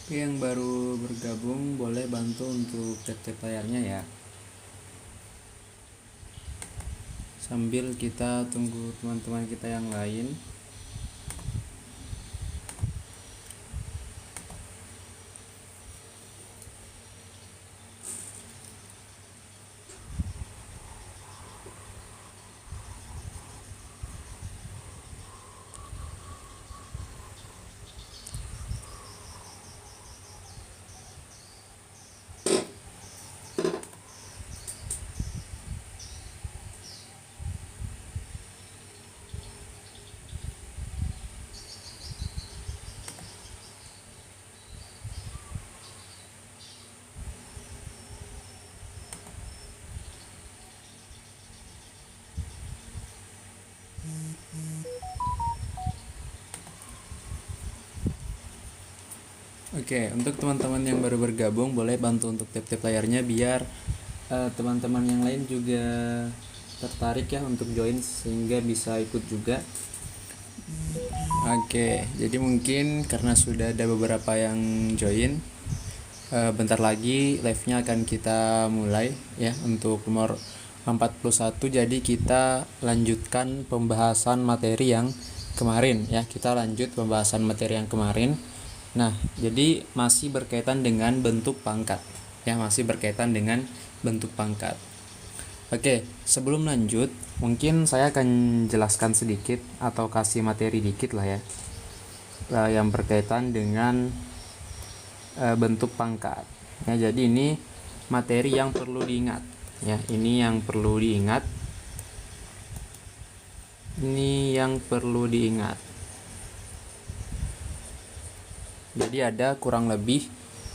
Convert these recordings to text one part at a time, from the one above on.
Oke, yang baru bergabung boleh bantu untuk tap-tap layarnya ya. Sambil kita tunggu teman-teman kita yang lain. Oke, untuk teman-teman yang baru bergabung boleh bantu untuk tap-tap layarnya biar teman-teman yang lain juga tertarik ya untuk join sehingga bisa ikut juga. Oke, jadi mungkin karena sudah ada beberapa yang join, bentar lagi live-nya akan kita mulai ya untuk nomor 41. Jadi kita lanjutkan pembahasan materi yang kemarin ya. Kita lanjut pembahasan materi yang kemarin. Nah, jadi masih berkaitan dengan bentuk pangkat. Ya, masih berkaitan dengan bentuk pangkat. Oke, sebelum lanjut, mungkin saya akan jelaskan sedikit atau kasih materi dikit lah ya. Yang berkaitan dengan bentuk pangkat. Ya, jadi ini materi yang perlu diingat. Ya, ini yang perlu diingat. Ini yang perlu diingat. Jadi ada kurang lebih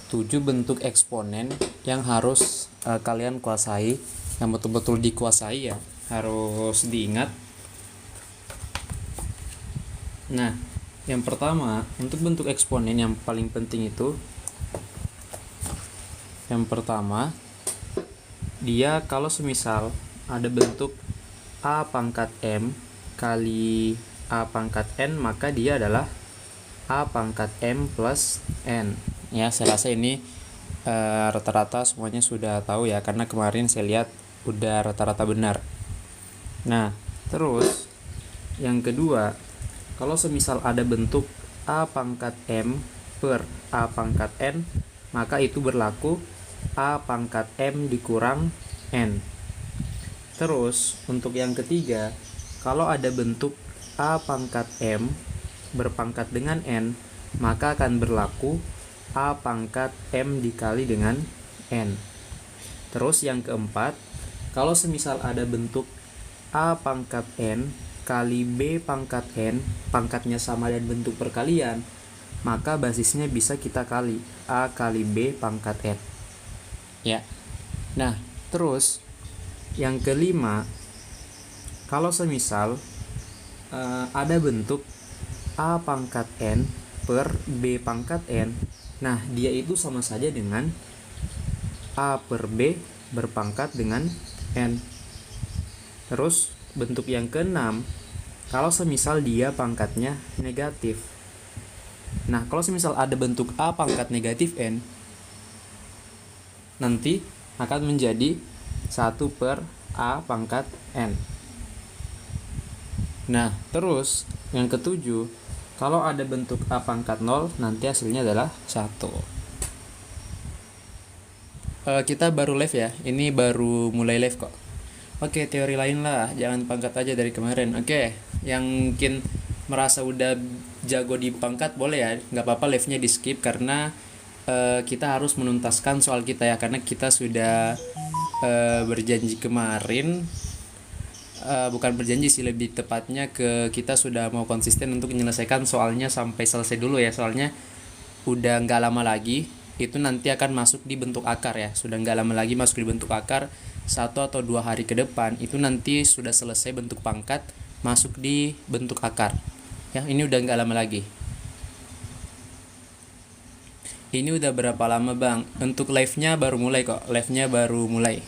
7 bentuk eksponen yang harus kalian kuasai, yang betul-betul dikuasai ya, harus diingat. Nah, yang pertama, untuk bentuk eksponen yang paling penting itu, yang pertama, dia kalau semisal ada bentuk A pangkat M kali A pangkat N, maka dia adalah A pangkat M plus N. Ya, saya rasa ini rata-rata semuanya sudah tahu ya, karena kemarin saya lihat udah rata-rata benar. Nah, terus yang kedua, kalau semisal ada bentuk A pangkat M per A pangkat N, maka itu berlaku A pangkat M dikurang N. Terus untuk yang ketiga, kalau ada bentuk A pangkat M berpangkat dengan N, maka akan berlaku A pangkat M dikali dengan N. Terus yang keempat, kalau semisal ada bentuk A pangkat N kali B pangkat N, pangkatnya sama dan bentuk perkalian, maka basisnya bisa kita kali A kali B pangkat N. Ya. Nah, terus yang kelima, kalau semisal ada bentuk A pangkat N per B pangkat N, nah dia itu sama saja dengan A per B berpangkat dengan N. Terus bentuk yang keenam, kalau semisal dia pangkatnya negatif. Nah, kalau semisal ada bentuk A pangkat negatif N, nanti akan menjadi 1 per A pangkat N. Nah, terus yang ketujuh, kalau ada bentuk A pangkat 0, nanti hasilnya adalah 1. Kita baru live ya, ini baru mulai live kok. Oke, teori lain lah, jangan pangkat aja dari kemarin. Oke, yang mungkin merasa udah jago di pangkat boleh ya, nggak apa-apa live-nya di skip karena kita harus menuntaskan soal kita ya, karena kita sudah berjanji kemarin, bukan berjanji sih, lebih tepatnya kita sudah mau konsisten untuk menyelesaikan soalnya sampai selesai dulu ya, soalnya udah nggak lama lagi itu nanti akan masuk di bentuk akar ya, sudah nggak lama lagi masuk di bentuk akar. 1 atau 2 hari ke depan itu nanti sudah selesai bentuk pangkat, masuk di bentuk akar ya. Ini udah nggak lama lagi. Ini udah berapa lama bang? Untuk live-nya baru mulai kok, live-nya baru mulai,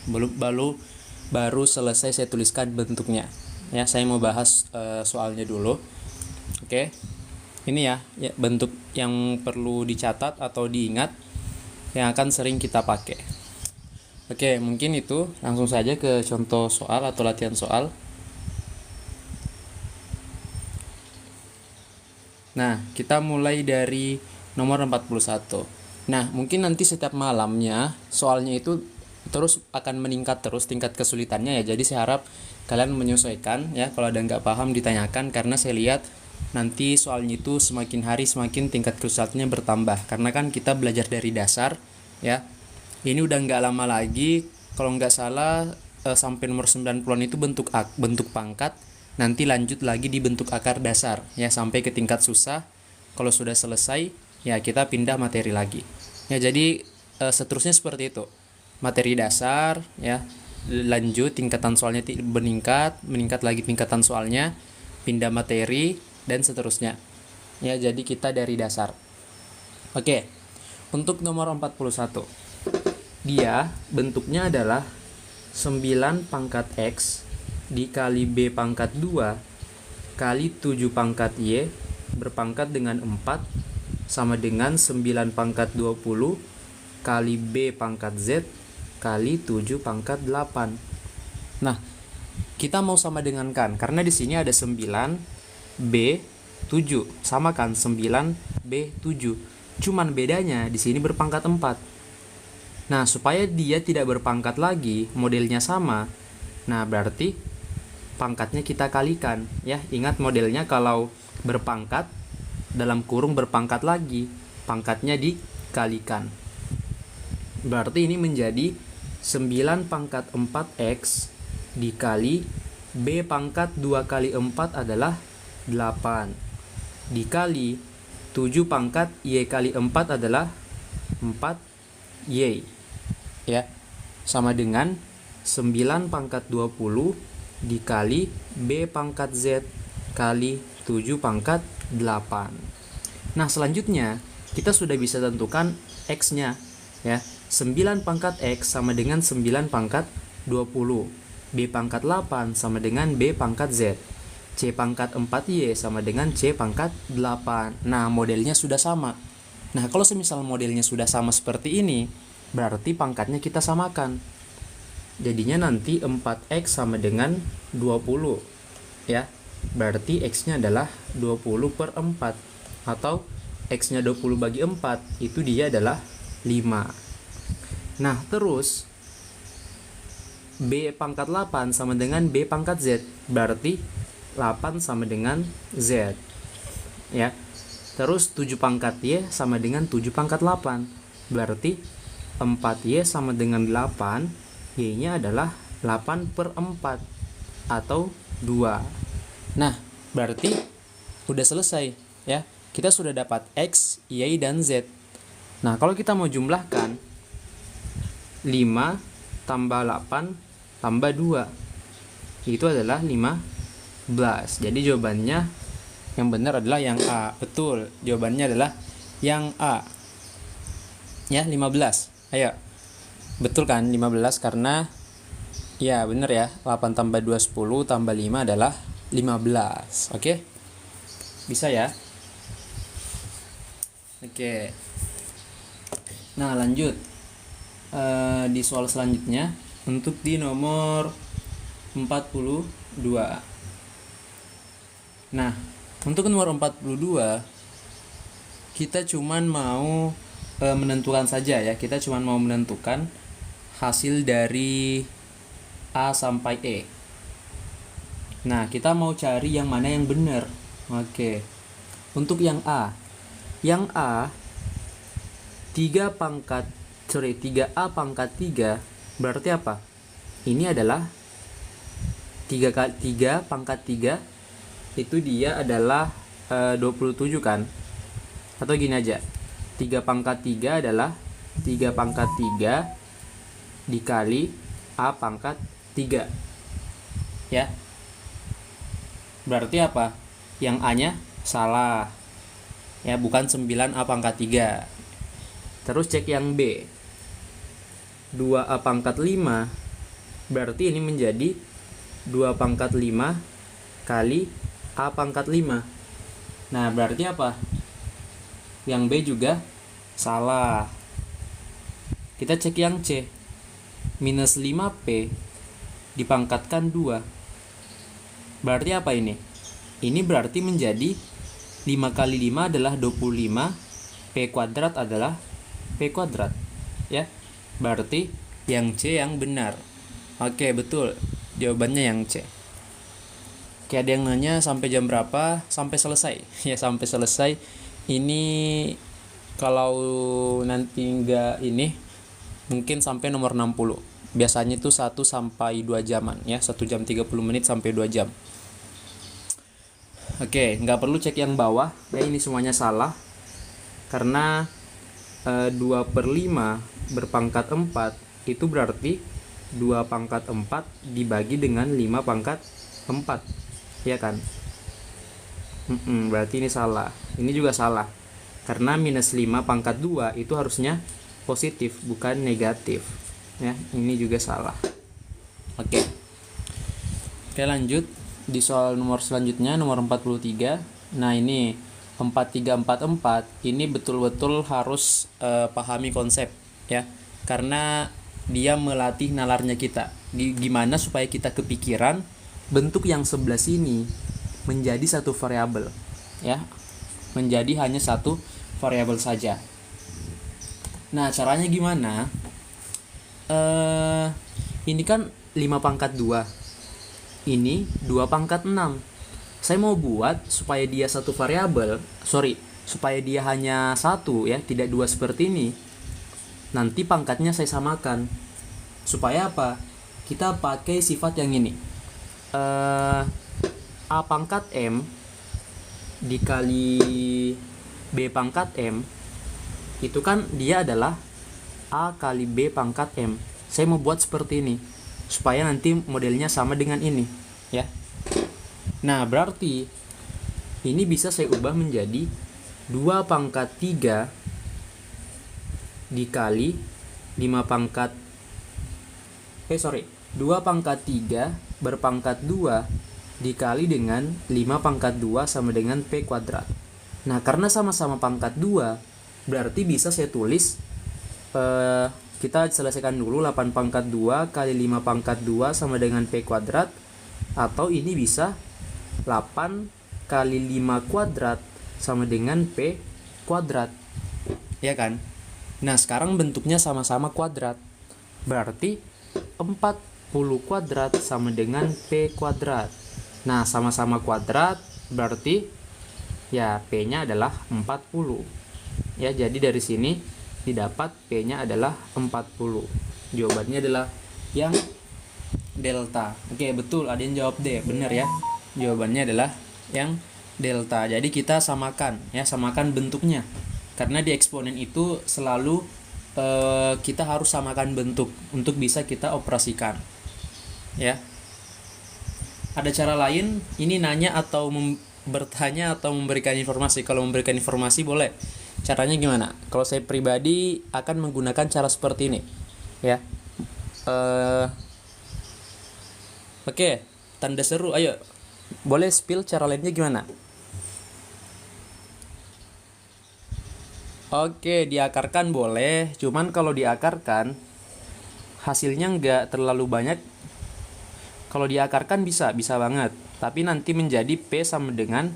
baru selesai saya tuliskan bentuknya ya. Saya mau bahas soalnya dulu. Oke. Ini ya bentuk yang perlu dicatat atau diingat yang akan sering kita pakai. Oke, mungkin itu. Langsung saja ke contoh soal atau latihan soal. Nah, kita mulai dari nomor 41. Nah, mungkin nanti setiap malamnya soalnya itu terus akan meningkat terus tingkat kesulitannya ya. Jadi saya harap kalian menyesuaikan ya. Kalau ada nggak paham ditanyakan, karena saya lihat nanti soalnya itu semakin hari semakin tingkat kesulitannya bertambah. Karena kan kita belajar dari dasar ya. Ini udah nggak lama lagi, kalau nggak salah sampai nomor 90-an itu bentuk pangkat. Nanti lanjut lagi di bentuk akar dasar ya sampai ke tingkat susah. Kalau sudah selesai ya kita pindah materi lagi. Ya jadi seterusnya seperti itu. Materi dasar ya, lanjut tingkatan soalnya meningkat lagi tingkatan soalnya, pindah materi dan seterusnya. Ya jadi kita dari dasar. Oke. Untuk nomor 41. Dia bentuknya adalah 9 pangkat X dikali B pangkat 2 kali 7 pangkat Y berpangkat dengan 4 sama dengan 9 pangkat 20 kali B pangkat Z kali 7 pangkat 8. Nah, kita mau sama dengan kan, karena di sini ada 9 B 7, sama kan 9 B 7. Cuman bedanya di sini berpangkat 4. Nah, supaya dia tidak berpangkat lagi, modelnya sama. Nah, berarti pangkatnya kita kalikan. Ya, ingat modelnya kalau berpangkat, dalam kurung berpangkat lagi, pangkatnya dikalikan. Berarti ini menjadi 9 pangkat 4X dikali B pangkat 2 kali 4 adalah 8. Dikali 7 pangkat Y kali 4 adalah 4Y. Ya, sama dengan 9 pangkat 20 dikali B pangkat Z kali 7 pangkat 8. Nah, selanjutnya kita sudah bisa tentukan X-nya ya. 9 pangkat X sama dengan 9 pangkat 20. B pangkat 8 sama dengan B pangkat Z. C pangkat 4Y sama dengan C pangkat 8. Nah, modelnya sudah sama. Nah, kalau semisal modelnya sudah sama seperti ini, berarti pangkatnya kita samakan. Jadinya nanti 4X sama dengan 20 ya. Berarti X-nya adalah 20 per 4. Atau X-nya 20 bagi 4, itu dia adalah 5. Nah, terus B pangkat 8 sama dengan B pangkat Z. Berarti 8 sama dengan Z ya. Terus 7 pangkat Y sama dengan 7 pangkat 8. Berarti 4Y sama dengan 8, Y-nya adalah 8 per 4 atau 2. Nah, berarti udah selesai ya. Kita sudah dapat X, Y, dan Z. Nah, kalau kita mau jumlahkan 5 tambah 8 tambah 2, itu adalah 15. Jadi jawabannya yang benar adalah yang A. Betul, jawabannya adalah yang A. Ya, 15. Ayo. Betul kan 15, karena ya benar ya, 8 tambah 2 10 tambah 5 adalah 15. Oke? Bisa ya? Oke. Nah, lanjut. Di soal selanjutnya untuk di nomor 42. Nah, untuk nomor 42 kita cuman mau menentukan saja ya. Kita cuman mau menentukan hasil dari A sampai E. Nah, kita mau cari yang mana yang benar. Oke. Untuk yang A. Yang A 3A pangkat 3 berarti apa? Ini adalah 3 pangkat 3 itu dia adalah 27 kan? Atau gini aja. 3 pangkat 3 adalah 3 pangkat 3 dikali A pangkat 3. Ya. Berarti apa? Yang A-nya salah. Ya, bukan 9A pangkat 3. Terus cek yang B. 2A pangkat 5. Berarti ini menjadi 2 pangkat 5 kali A pangkat 5. Nah, berarti apa? Yang B juga salah. Kita cek yang C. Minus 5P dipangkatkan 2. Berarti apa ini? Ini berarti menjadi 5 kali 5 adalah 25. P kuadrat adalah P kuadrat. Ya, berarti yang C yang benar. Oke, betul. Jawabannya yang C. Oke, ada yang nanya sampai jam berapa? Sampai selesai. Ya, sampai selesai. Ini kalau nanti enggak ini mungkin sampai nomor 60. Biasanya itu 1 sampai 2 jaman ya, 1 jam 30 menit sampai 2 jam. Oke, nggak perlu cek yang bawah. Ya, ini semuanya salah. Karena 2/5 berpangkat 4 itu berarti 2 pangkat 4 dibagi dengan 5 pangkat 4. Ya kan? Berarti ini salah. Ini juga salah. Karena minus 5 pangkat 2 itu harusnya positif, bukan negatif. Ya, ini juga salah. Oke. Oke, lanjut. Di soal nomor selanjutnya, nomor 43. Nah, ini 4344 ini betul-betul harus pahami konsep ya. Karena dia melatih nalarnya kita. Gimana supaya kita kepikiran bentuk yang sebelah sini menjadi satu variabel ya. Menjadi hanya satu variabel saja. Nah, caranya gimana? Ini kan 5 pangkat 2. Ini 2 pangkat 6. Saya mau buat supaya dia satu variabel, supaya dia hanya satu ya, tidak 2 seperti ini. Nanti pangkatnya saya samakan. Supaya apa? Kita pakai sifat yang ini. A pangkat M dikali B pangkat M itu kan dia adalah A kali B pangkat M. Saya mau buat seperti ini supaya nanti modelnya sama dengan ini ya. Nah, berarti ini bisa saya ubah menjadi 2 pangkat 3 dikali 5 pangkat 2 pangkat 3 berpangkat 2 dikali dengan 5 pangkat 2 sama dengan P kuadrat. Nah, karena sama-sama pangkat 2, berarti bisa saya tulis, kita selesaikan dulu 8 pangkat 2 kali 5 pangkat 2 sama dengan P kuadrat. Atau ini bisa 8 kali 5 kuadrat sama dengan P kuadrat. Ya kan? Nah, sekarang bentuknya sama-sama kuadrat. Berarti 40 kuadrat sama dengan P kuadrat. Nah, sama-sama kuadrat berarti ya P-nya adalah 40. Ya, jadi dari sini didapat P-nya adalah 40. Jawabannya adalah yang delta. Oke, betul, ada yang jawab D, benar ya. Jawabannya adalah yang delta. Jadi kita samakan ya, samakan bentuknya. Karena di eksponen itu selalu kita harus samakan bentuk untuk bisa kita operasikan. Ya. Ada cara lain, ini nanya atau bertanya atau memberikan informasi. Kalau memberikan informasi boleh. Caranya gimana? Kalau saya pribadi akan menggunakan cara seperti ini. Ya. Oke, tanda seru. Ayo. Boleh spill cara lainnya gimana? Oke, diakarkan boleh. Cuman kalau diakarkan hasilnya nggak terlalu banyak. Kalau diakarkan bisa banget. Tapi nanti menjadi P sama dengan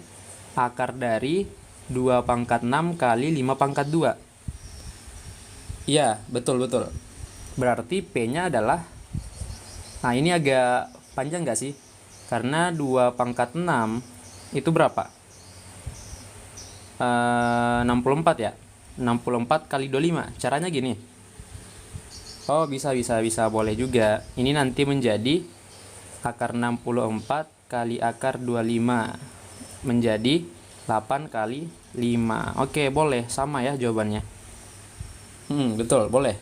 akar dari 2 pangkat 6 kali 5 pangkat 2. Iya, betul. Berarti P-nya adalah, nah ini agak panjang nggak sih? Karena 2 pangkat 6 itu berapa? 64 ya? 64 kali 25. Caranya gini. Oh, bisa, boleh juga. Ini nanti menjadi akar 64 kali akar 25 menjadi 8 kali 5. Oke, boleh, sama ya jawabannya. Betul, boleh.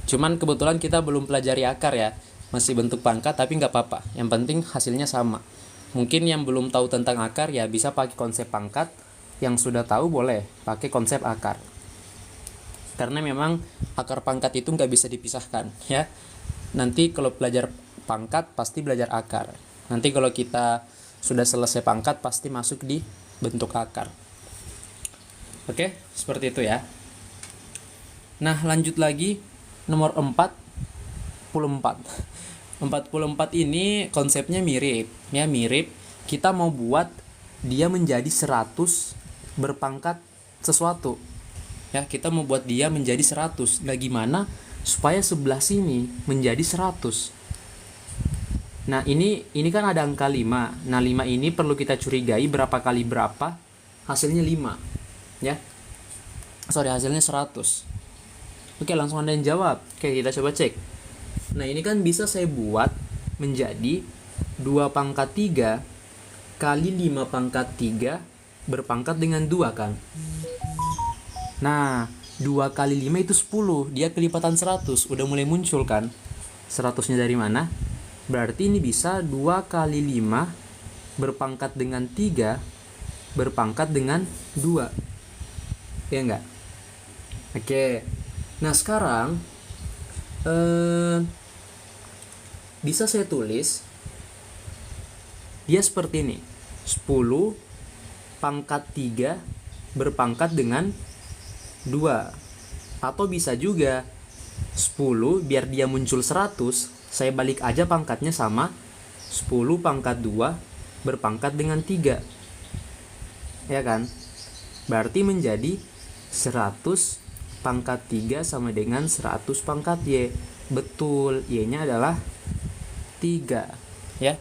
Cuman kebetulan kita belum pelajari akar ya. Masih bentuk pangkat, tapi nggak apa-apa. Yang penting hasilnya sama. Mungkin yang belum tahu tentang akar ya bisa pakai konsep pangkat. Yang sudah tahu boleh pakai konsep akar. Karena memang akar pangkat itu nggak bisa dipisahkan ya. Nanti kalau belajar pangkat pasti belajar akar. Nanti kalau kita sudah selesai pangkat pasti masuk di bentuk akar. Oke, seperti itu ya. Nah, lanjut lagi nomor 44. 44 ini konsepnya mirip, ya mirip. Kita mau buat dia menjadi 100 berpangkat sesuatu. Ya, kita mau buat dia menjadi 100. Nah, gimana supaya sebelah sini menjadi 100? Nah, ini kan ada angka 5. Nah, 5 ini perlu kita curigai berapa kali berapa? Hasilnya 5. Ya. Hasilnya 100. Oke, langsung Anda yang jawab. Oke, kita coba cek. Nah, ini kan bisa saya buat menjadi 2 pangkat 3 kali 5 pangkat 3 berpangkat dengan 2 kan. Nah, 2 kali 5 itu 10. Dia kelipatan 100. Udah mulai muncul kan. 100-nya dari mana? Berarti ini bisa 2 kali 5 berpangkat dengan 3 berpangkat dengan 2. Ya enggak? Oke. Nah, sekarang bisa saya tulis dia seperti ini. 10 pangkat 3 berpangkat dengan 2. Atau bisa juga 10 biar dia muncul 100, saya balik aja pangkatnya sama 10 pangkat 2 berpangkat dengan 3. Ya kan? Berarti menjadi 100 pangkat 3 sama dengan 100 pangkat Y. Betul, Y-nya adalah 3. Ya.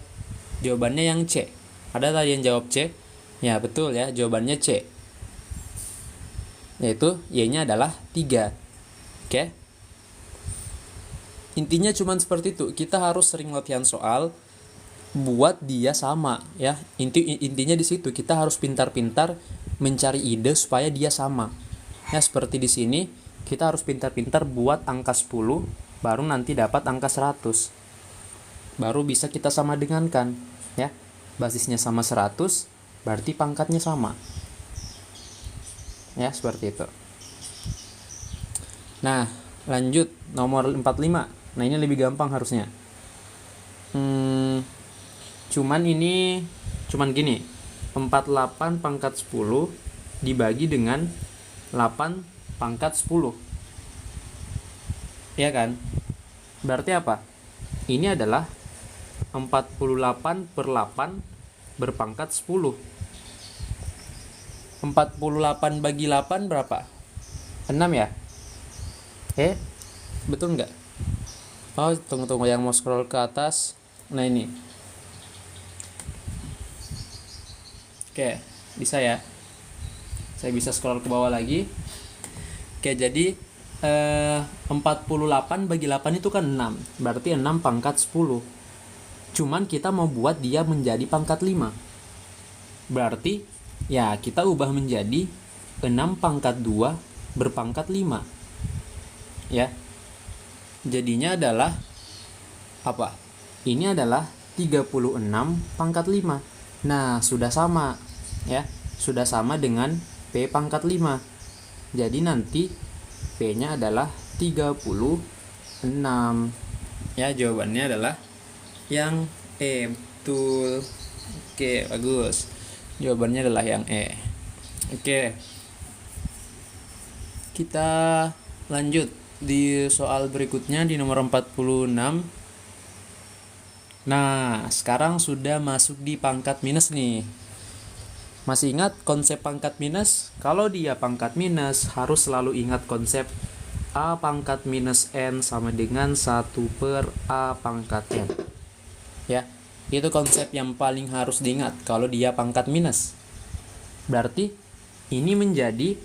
Jawabannya yang C. Ada tadi yang jawab C? Ya, betul ya, jawabannya C. Yaitu Y-nya adalah 3. Oke. Intinya cuman seperti itu. Kita harus sering latihan soal buat dia sama ya. Intinya di situ kita harus pintar-pintar mencari ide supaya dia sama. Ya, seperti di sini kita harus pintar-pintar buat angka 10 baru nanti dapat angka 100. Baru bisa kita sama dengankan ya. Basisnya sama 100 berarti pangkatnya sama. Ya, seperti itu. Nah, lanjut nomor 45. Nah, ini lebih gampang harusnya. Cuman gini. 48 pangkat 10 dibagi dengan 8 pangkat 10. Ya kan? Berarti apa? Ini adalah 48 per 8 berpangkat 10. 48 bagi 8 berapa? 6 ya? Betul nggak? Oh, tunggu yang mau scroll ke atas. Nah, ini. Oke, bisa ya? Saya bisa scroll ke bawah lagi. Oke, jadi 48 bagi 8 itu kan 6. Berarti 6 pangkat 10. Cuman kita mau buat dia menjadi pangkat 5. Berarti ya kita ubah menjadi 6 pangkat 2 berpangkat 5. Ya. Jadinya adalah apa? Ini adalah 36 pangkat 5. Nah, sudah sama ya. Sudah sama dengan P pangkat 5. Jadi nanti P-nya adalah 36. Ya, jawabannya adalah yang E. Betul. Oke, bagus. Jawabannya adalah yang E. Oke. Kita lanjut di soal berikutnya di nomor 46. Nah, sekarang sudah masuk di pangkat minus nih. Masih ingat konsep pangkat minus? Kalau dia pangkat minus, harus selalu ingat konsep A pangkat minus N sama dengan 1 per A pangkat N. Ya, itu konsep yang paling harus diingat kalau dia pangkat minus. Berarti ini menjadi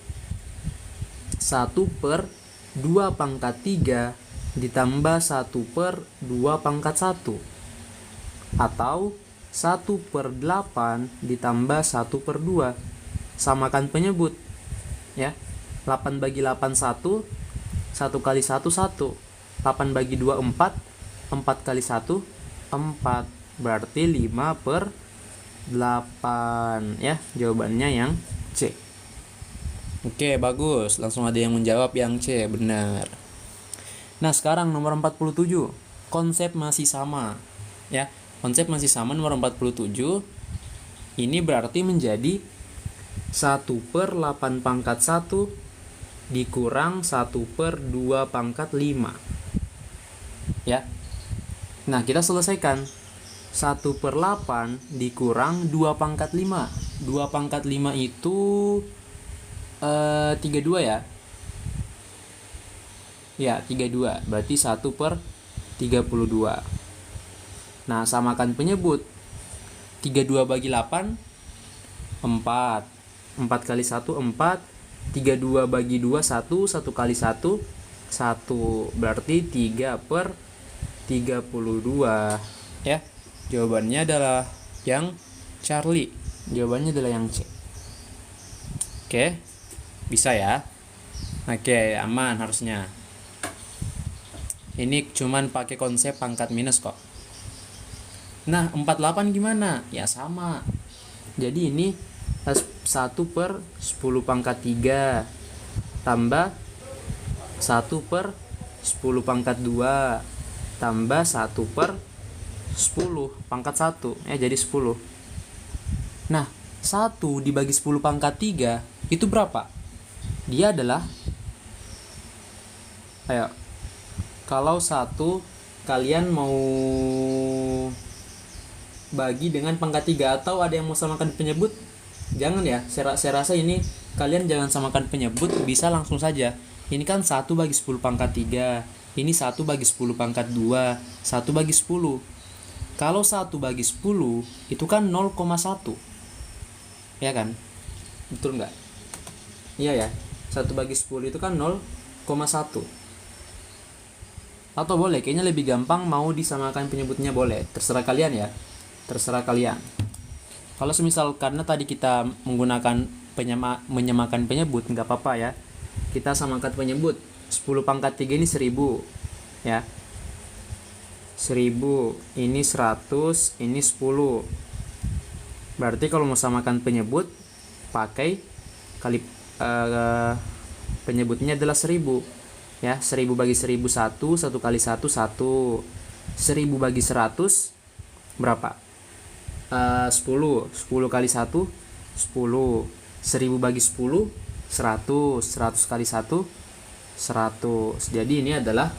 1 per 2 pangkat 3 ditambah 1 per 2 pangkat 1. Atau 1 per 8 ditambah 1 per 2. Samakan penyebut ya. 8 bagi 8 1, 1 kali 1 1. 8 bagi 2 4, 4 kali 1 4. Berarti 5 per 8 ya. Jawabannya yang C. Oke, bagus. Langsung ada yang menjawab yang C, benar. Nah, sekarang nomor 47. Konsep masih sama ya. Konsep masih sama nomor 47. Ini berarti menjadi 1/8 pangkat 1 dikurang 1/2 pangkat 5. Ya. Nah, kita selesaikan. 1/8 dikurang 2 pangkat 5. 2 pangkat 5 itu 32 ya. Ya, 32. Berarti 1/32. Nah, samakan penyebut. 32 bagi 8, 4. 4 kali 1, 4. 32 bagi 2, 1. 1 kali 1, 1. Berarti 3/32. Ya, jawabannya adalah yang Charlie. Jawabannya adalah yang C. Oke, bisa ya? Oke, aman harusnya. Ini cuman pakai konsep pangkat minus kok. Nah, 48 gimana? Ya sama. Jadi ini 1/10 pangkat 3 tambah 1/10 pangkat 2 tambah 1/10 pangkat 1. Jadi 10. Nah, 1 dibagi 10 pangkat 3 itu berapa? Dia adalah, ayo, kalau 1 kalian mau bagi dengan pangkat 3 atau ada yang mau samakan penyebut, jangan ya. Saya rasa ini kalian jangan samakan penyebut, bisa langsung saja. Ini kan 1 bagi 10 pangkat 3, ini 1 bagi 10 pangkat 2, 1 bagi 10. Kalau 1 bagi 10 itu kan 0,1. Ya kan? Betul nggak? Iya ya. 1 bagi 10 itu kan 0,1. Atau boleh, kayaknya lebih gampang mau disamakan penyebutnya boleh. Terserah kalian ya. Terserah kalian. Kalau semisal karena tadi kita menggunakan menyamakan penyebut, nggak apa-apa ya. Kita samakan penyebut. 10 pangkat 3 ini 1000. Ya. 1000, ini 100, ini 10. Berarti kalau mau samakan penyebut, pakai kali penyebutnya adalah 1000. Ya, 1000 bagi 1000 1, 1 kali 1 1. 1000 bagi 100 berapa? 10. 10 kali 1 10. 1000 bagi 10 100. 100 kali 1 100. Jadi ini adalah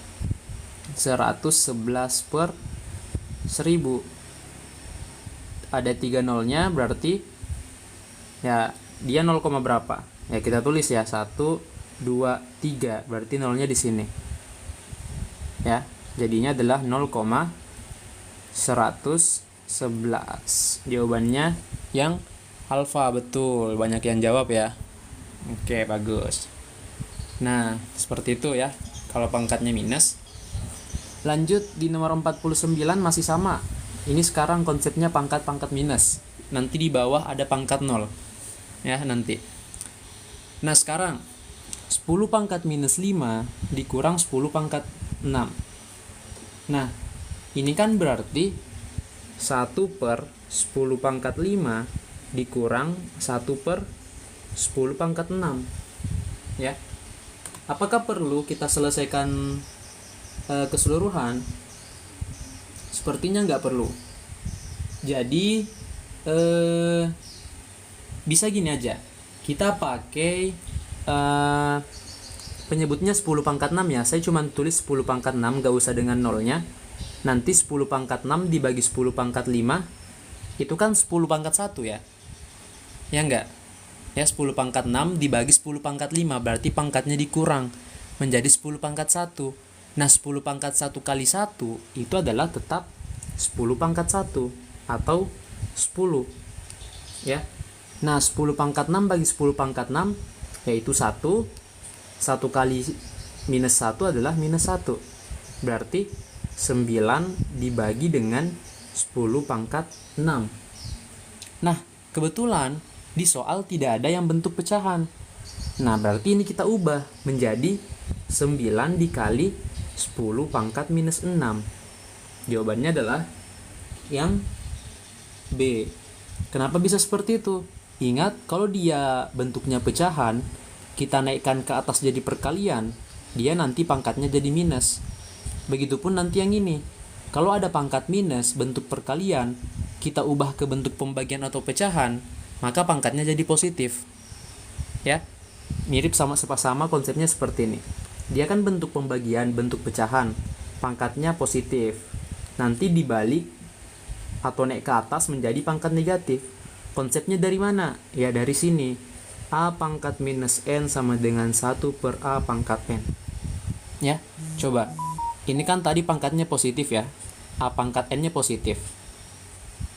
111/1000. Ada 3 nolnya, berarti ya dia 0, berapa? Ya kita tulis ya, 1 2 3. Berarti nolnya di sini. Ya, jadinya adalah 0,111. Jawabannya yang alfa, betul. Banyak yang jawab ya. Oke, bagus. Nah, seperti itu ya kalau pangkatnya minus. Lanjut di nomor 49 masih sama. Ini sekarang konsepnya pangkat-pangkat minus. Nanti di bawah ada pangkat 0. Ya, nanti. Nah, sekarang 10 pangkat minus 5 dikurang 10 pangkat 6. Nah, ini kan berarti 1/10 pangkat 5 dikurang 1/10 pangkat 6. Ya. Apakah perlu kita selesaikan keseluruhan? Sepertinya nggak perlu. Jadi bisa gini aja. Kita pakai penyebutnya 10 pangkat 6 ya. Saya cuma tulis 10 pangkat 6, nggak usah dengan nolnya. Nanti 10 pangkat 6 dibagi 10 pangkat 5 itu kan 10 pangkat 1 ya. Ya enggak? Ya, 10 pangkat 6 dibagi 10 pangkat 5 berarti pangkatnya dikurang menjadi 10 pangkat 1. Nah, 10 pangkat 1 kali 1 itu adalah tetap 10 pangkat 1 atau 10. Ya. Nah, 10 pangkat 6 bagi 10 pangkat 6 yaitu 1. 1 kali minus 1 adalah minus 1. Berarti 9 dibagi dengan 10 pangkat 6. Nah, kebetulan di soal tidak ada yang bentuk pecahan. Nah, berarti ini kita ubah menjadi 9 dikali 10 pangkat minus 6. Jawabannya adalah yang B. Kenapa bisa seperti itu? Ingat, kalau dia bentuknya pecahan, kita naikkan ke atas jadi perkalian, dia nanti pangkatnya jadi minus. Begitupun nanti yang ini. Kalau ada pangkat minus bentuk perkalian, kita ubah ke bentuk pembagian atau pecahan, maka pangkatnya jadi positif. Ya, mirip sama konsepnya seperti ini. Dia kan bentuk pembagian, bentuk pecahan, pangkatnya positif. Nanti dibalik atau naik ke atas menjadi pangkat negatif. Konsepnya dari mana? Ya dari sini. A pangkat minus N sama dengan 1 per A pangkat N. Ya, coba. Ini kan tadi pangkatnya positif ya. A pangkat N-nya positif.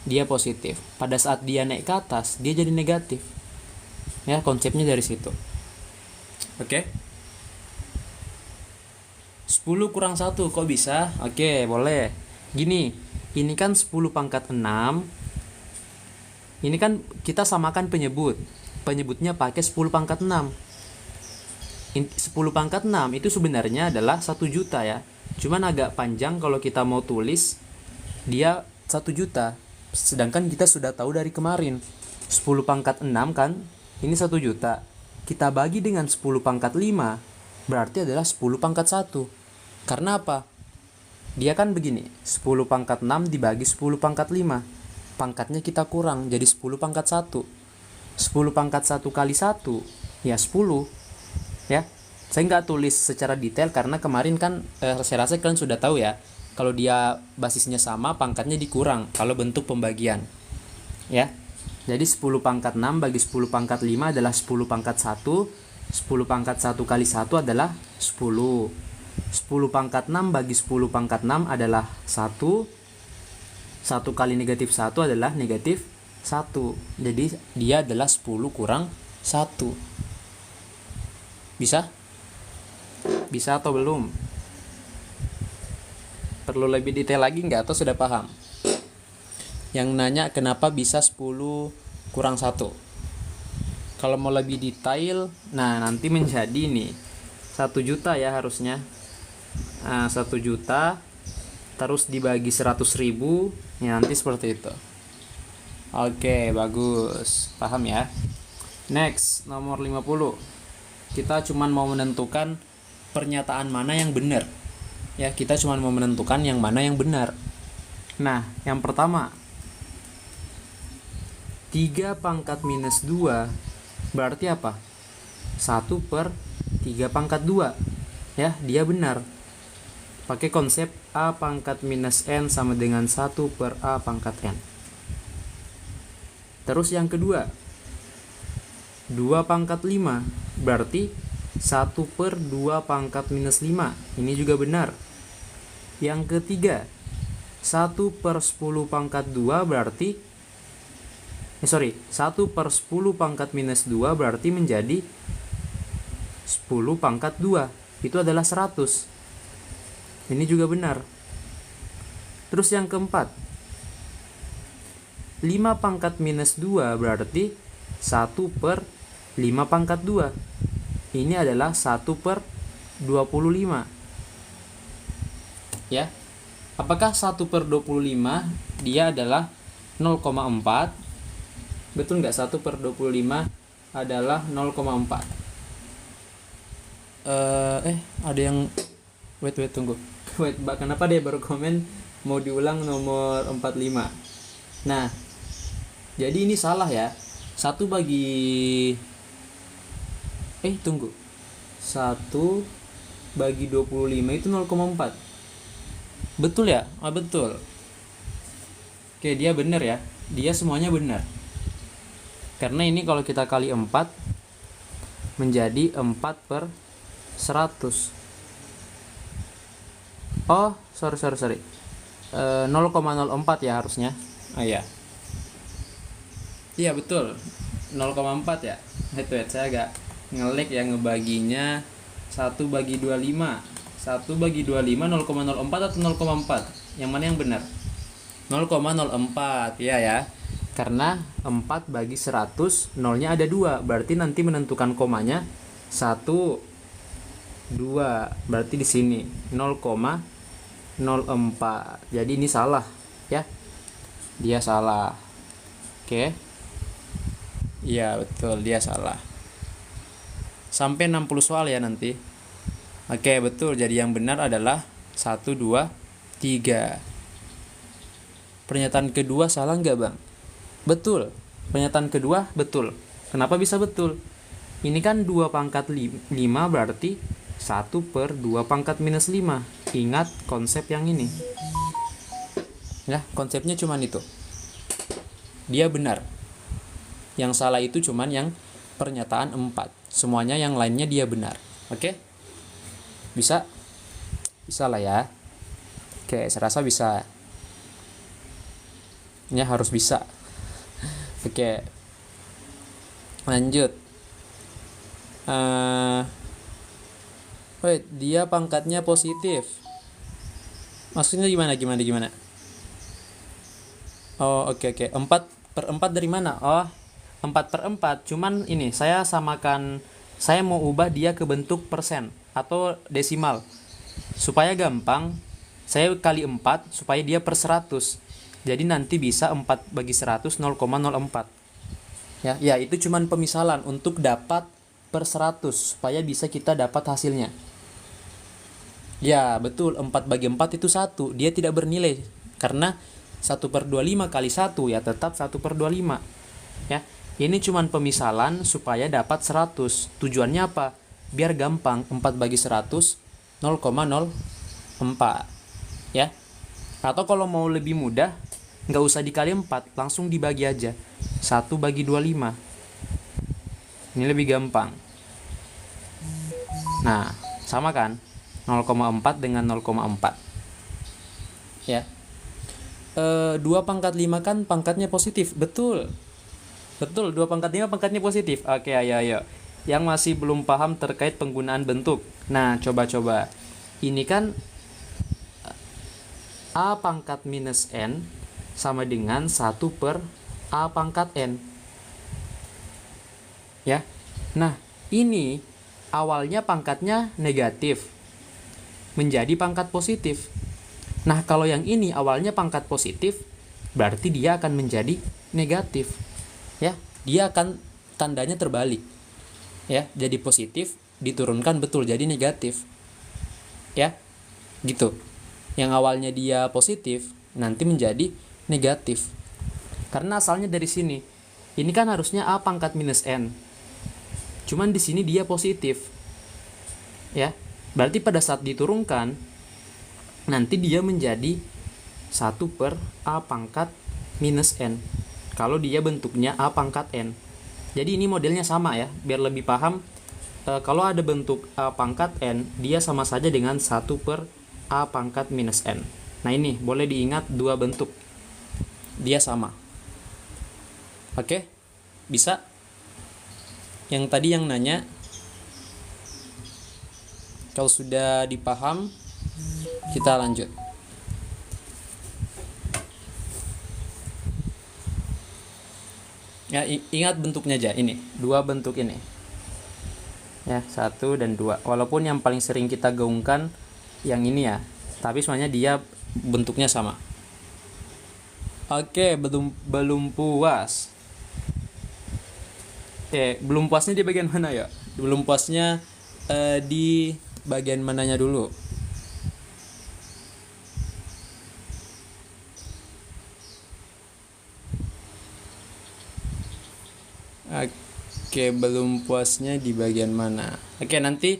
Dia positif. Pada saat dia naik ke atas, dia jadi negatif. Ya, konsepnya dari situ. Oke. 10 kurang 1 kok bisa? Oke, boleh. Gini, ini kan 10 pangkat 6. Ini kan kita samakan penyebut. Penyebutnya pakai 10 pangkat 6. 10 pangkat 6 itu sebenarnya adalah 1 juta ya. Cuman agak panjang kalau kita mau tulis dia 1 juta. Sedangkan kita sudah tahu dari kemarin 10 pangkat 6 kan ini 1 juta. Kita bagi dengan 10 pangkat 5 berarti adalah 10 pangkat 1. Karena apa? Dia kan begini, 10 pangkat 6 dibagi 10 pangkat 5. Pangkatnya kita kurang jadi 10 pangkat 1. 10 pangkat 1 kali 1 ya 10. Ya, saya nggak tulis secara detail karena kemarin kan saya rasa kalian sudah tahu ya, kalau dia basisnya sama pangkatnya dikurang kalau bentuk pembagian ya. Jadi 10 pangkat 6 bagi 10 pangkat 5 adalah 10 pangkat 1. 10 pangkat 1 kali 1 adalah 10. 10 pangkat 6 bagi 10 pangkat 6 adalah 1. 1 kali negatif 1 adalah negatif 1. Jadi dia adalah 10 kurang 1. Bisa? Bisa atau belum? Perlu lebih detail lagi nggak atau sudah paham? Yang nanya kenapa bisa 10 kurang 1. Kalau mau lebih detail, nah nanti menjadi nih 1 juta ya harusnya. 1 juta terus dibagi 100.000 ya nanti seperti itu. Oke, bagus. Paham ya? Next, nomor 50. Kita cuman mau menentukan pernyataan mana yang benar. Ya, kita cuman mau menentukan yang mana yang benar. Nah, yang pertama 3 pangkat minus 2 berarti apa? 1 per 3 pangkat 2. Ya, dia benar. Pakai konsep A pangkat minus N sama dengan 1 per A pangkat N. Terus yang kedua 2 pangkat 5 berarti 1 per 2 pangkat minus 5. Ini juga benar. Yang ketiga 1 per 10 pangkat 2 berarti 1 per 10 pangkat minus 2 berarti menjadi 10 pangkat 2. Itu adalah 100. Ini juga benar. Terus yang keempat 5 pangkat minus 2 berarti 1 per 5 pangkat 2. Ini adalah 1 per 25. Ya. Apakah 1 per 25 dia adalah 0,4? Betul nggak 1 per 25 adalah 0,4? Ada yang wait tunggu. Wait, kenapa dia baru komen mau diulang nomor 45? Nah, jadi ini salah ya. 1 bagi tunggu. 1 bagi 25 itu 0,4. Betul ya? Betul. Oke, dia benar ya. Dia semuanya benar. Karena ini kalau kita kali 4 menjadi 4 per 100. Oh, sorry. 0,04 ya harusnya. Iya. Iya betul. 0,4 ya. Wait, saya agak ngelik ya ngebaginya. 1 bagi 25. 1 bagi 25 0,04 atau 0,4? Yang mana yang benar? 0,04 ya. Karena 4 bagi 100 nolnya ada 2. Berarti nanti menentukan komanya 1 2. Berarti di sini 0,04. Jadi ini salah ya. Dia salah. Oke. Iya betul, dia salah. Sampai 60 soal ya nanti. Oke, betul. Jadi yang benar adalah 1 2 3. Pernyataan kedua salah nggak, Bang? Betul. Pernyataan kedua betul. Kenapa bisa betul? Ini kan 2 pangkat 5 berarti 1/2 pangkat minus 5. Ingat konsep yang ini. Ya, konsepnya cuman itu. Dia benar. Yang salah itu cuman yang pernyataan 4. Semuanya yang lainnya dia benar. Oke? Bisa? Bisa lah ya. Oke, saya rasa bisa. Ya, harus bisa. Oke. Lanjut. Wait, dia pangkatnya positif. Maksudnya gimana? Oh, oke. 4/4 dari mana? Oh, 4/4. Cuman ini, saya mau ubah dia ke bentuk persen atau desimal. Supaya gampang, saya kali 4 supaya dia per 100. Jadi nanti bisa 4 bagi 100, 0,04. Ya, itu cuman pemisalan untuk dapat per 100 supaya bisa kita dapat hasilnya. Ya, betul, 4 bagi 4 itu 1. Dia tidak bernilai karena 1/25 kali 1 ya tetap 1/25. Ya, ini cuman pemisalan supaya dapat 100. Tujuannya apa? Biar gampang, 4 bagi 100 0,04. Ya. Atau kalau mau lebih mudah, nggak usah dikali 4, langsung dibagi aja. 1 bagi 25. Ini lebih gampang. Nah, sama kan? 0,4 dengan 0,4. Ya. 2 pangkat 5 kan pangkatnya positif. Betul, 2 pangkat 5 pangkatnya positif. Oke, ayo. Yang masih belum paham terkait penggunaan bentuk. Nah, coba. Ini kan A pangkat minus N sama dengan 1/A pangkat N. Ya. Nah, ini awalnya pangkatnya negatif menjadi pangkat positif. Nah, kalau yang ini awalnya pangkat positif, berarti dia akan menjadi negatif. Ya, dia akan tandanya terbalik. Ya, jadi positif diturunkan betul jadi negatif. Ya. Gitu. Yang awalnya dia positif nanti menjadi negatif. Karena asalnya dari sini. Ini kan harusnya A pangkat minus N. Cuman di sini dia positif. Ya. Berarti pada saat diturunkan nanti dia menjadi 1/A pangkat minus N. Kalau dia bentuknya A pangkat N. Jadi ini modelnya sama ya, biar lebih paham. Kalau ada bentuk A pangkat N, dia sama saja dengan 1/A pangkat minus N. Nah ini, boleh diingat 2 bentuk. Dia sama. Oke? Bisa? Yang tadi yang nanya, kalau sudah dipaham, kita lanjut. Ya, ingat bentuknya aja ini, 2 bentuk ini. Ya, 1 dan 2. Walaupun yang paling sering kita gaungkan yang ini ya, tapi sebenarnya dia bentuknya sama. Oke, belum puas. Belum puasnya di bagian mana ya? Belum puasnya di bagian mananya dulu? Oke, belum puasnya di bagian mana? Oke, nanti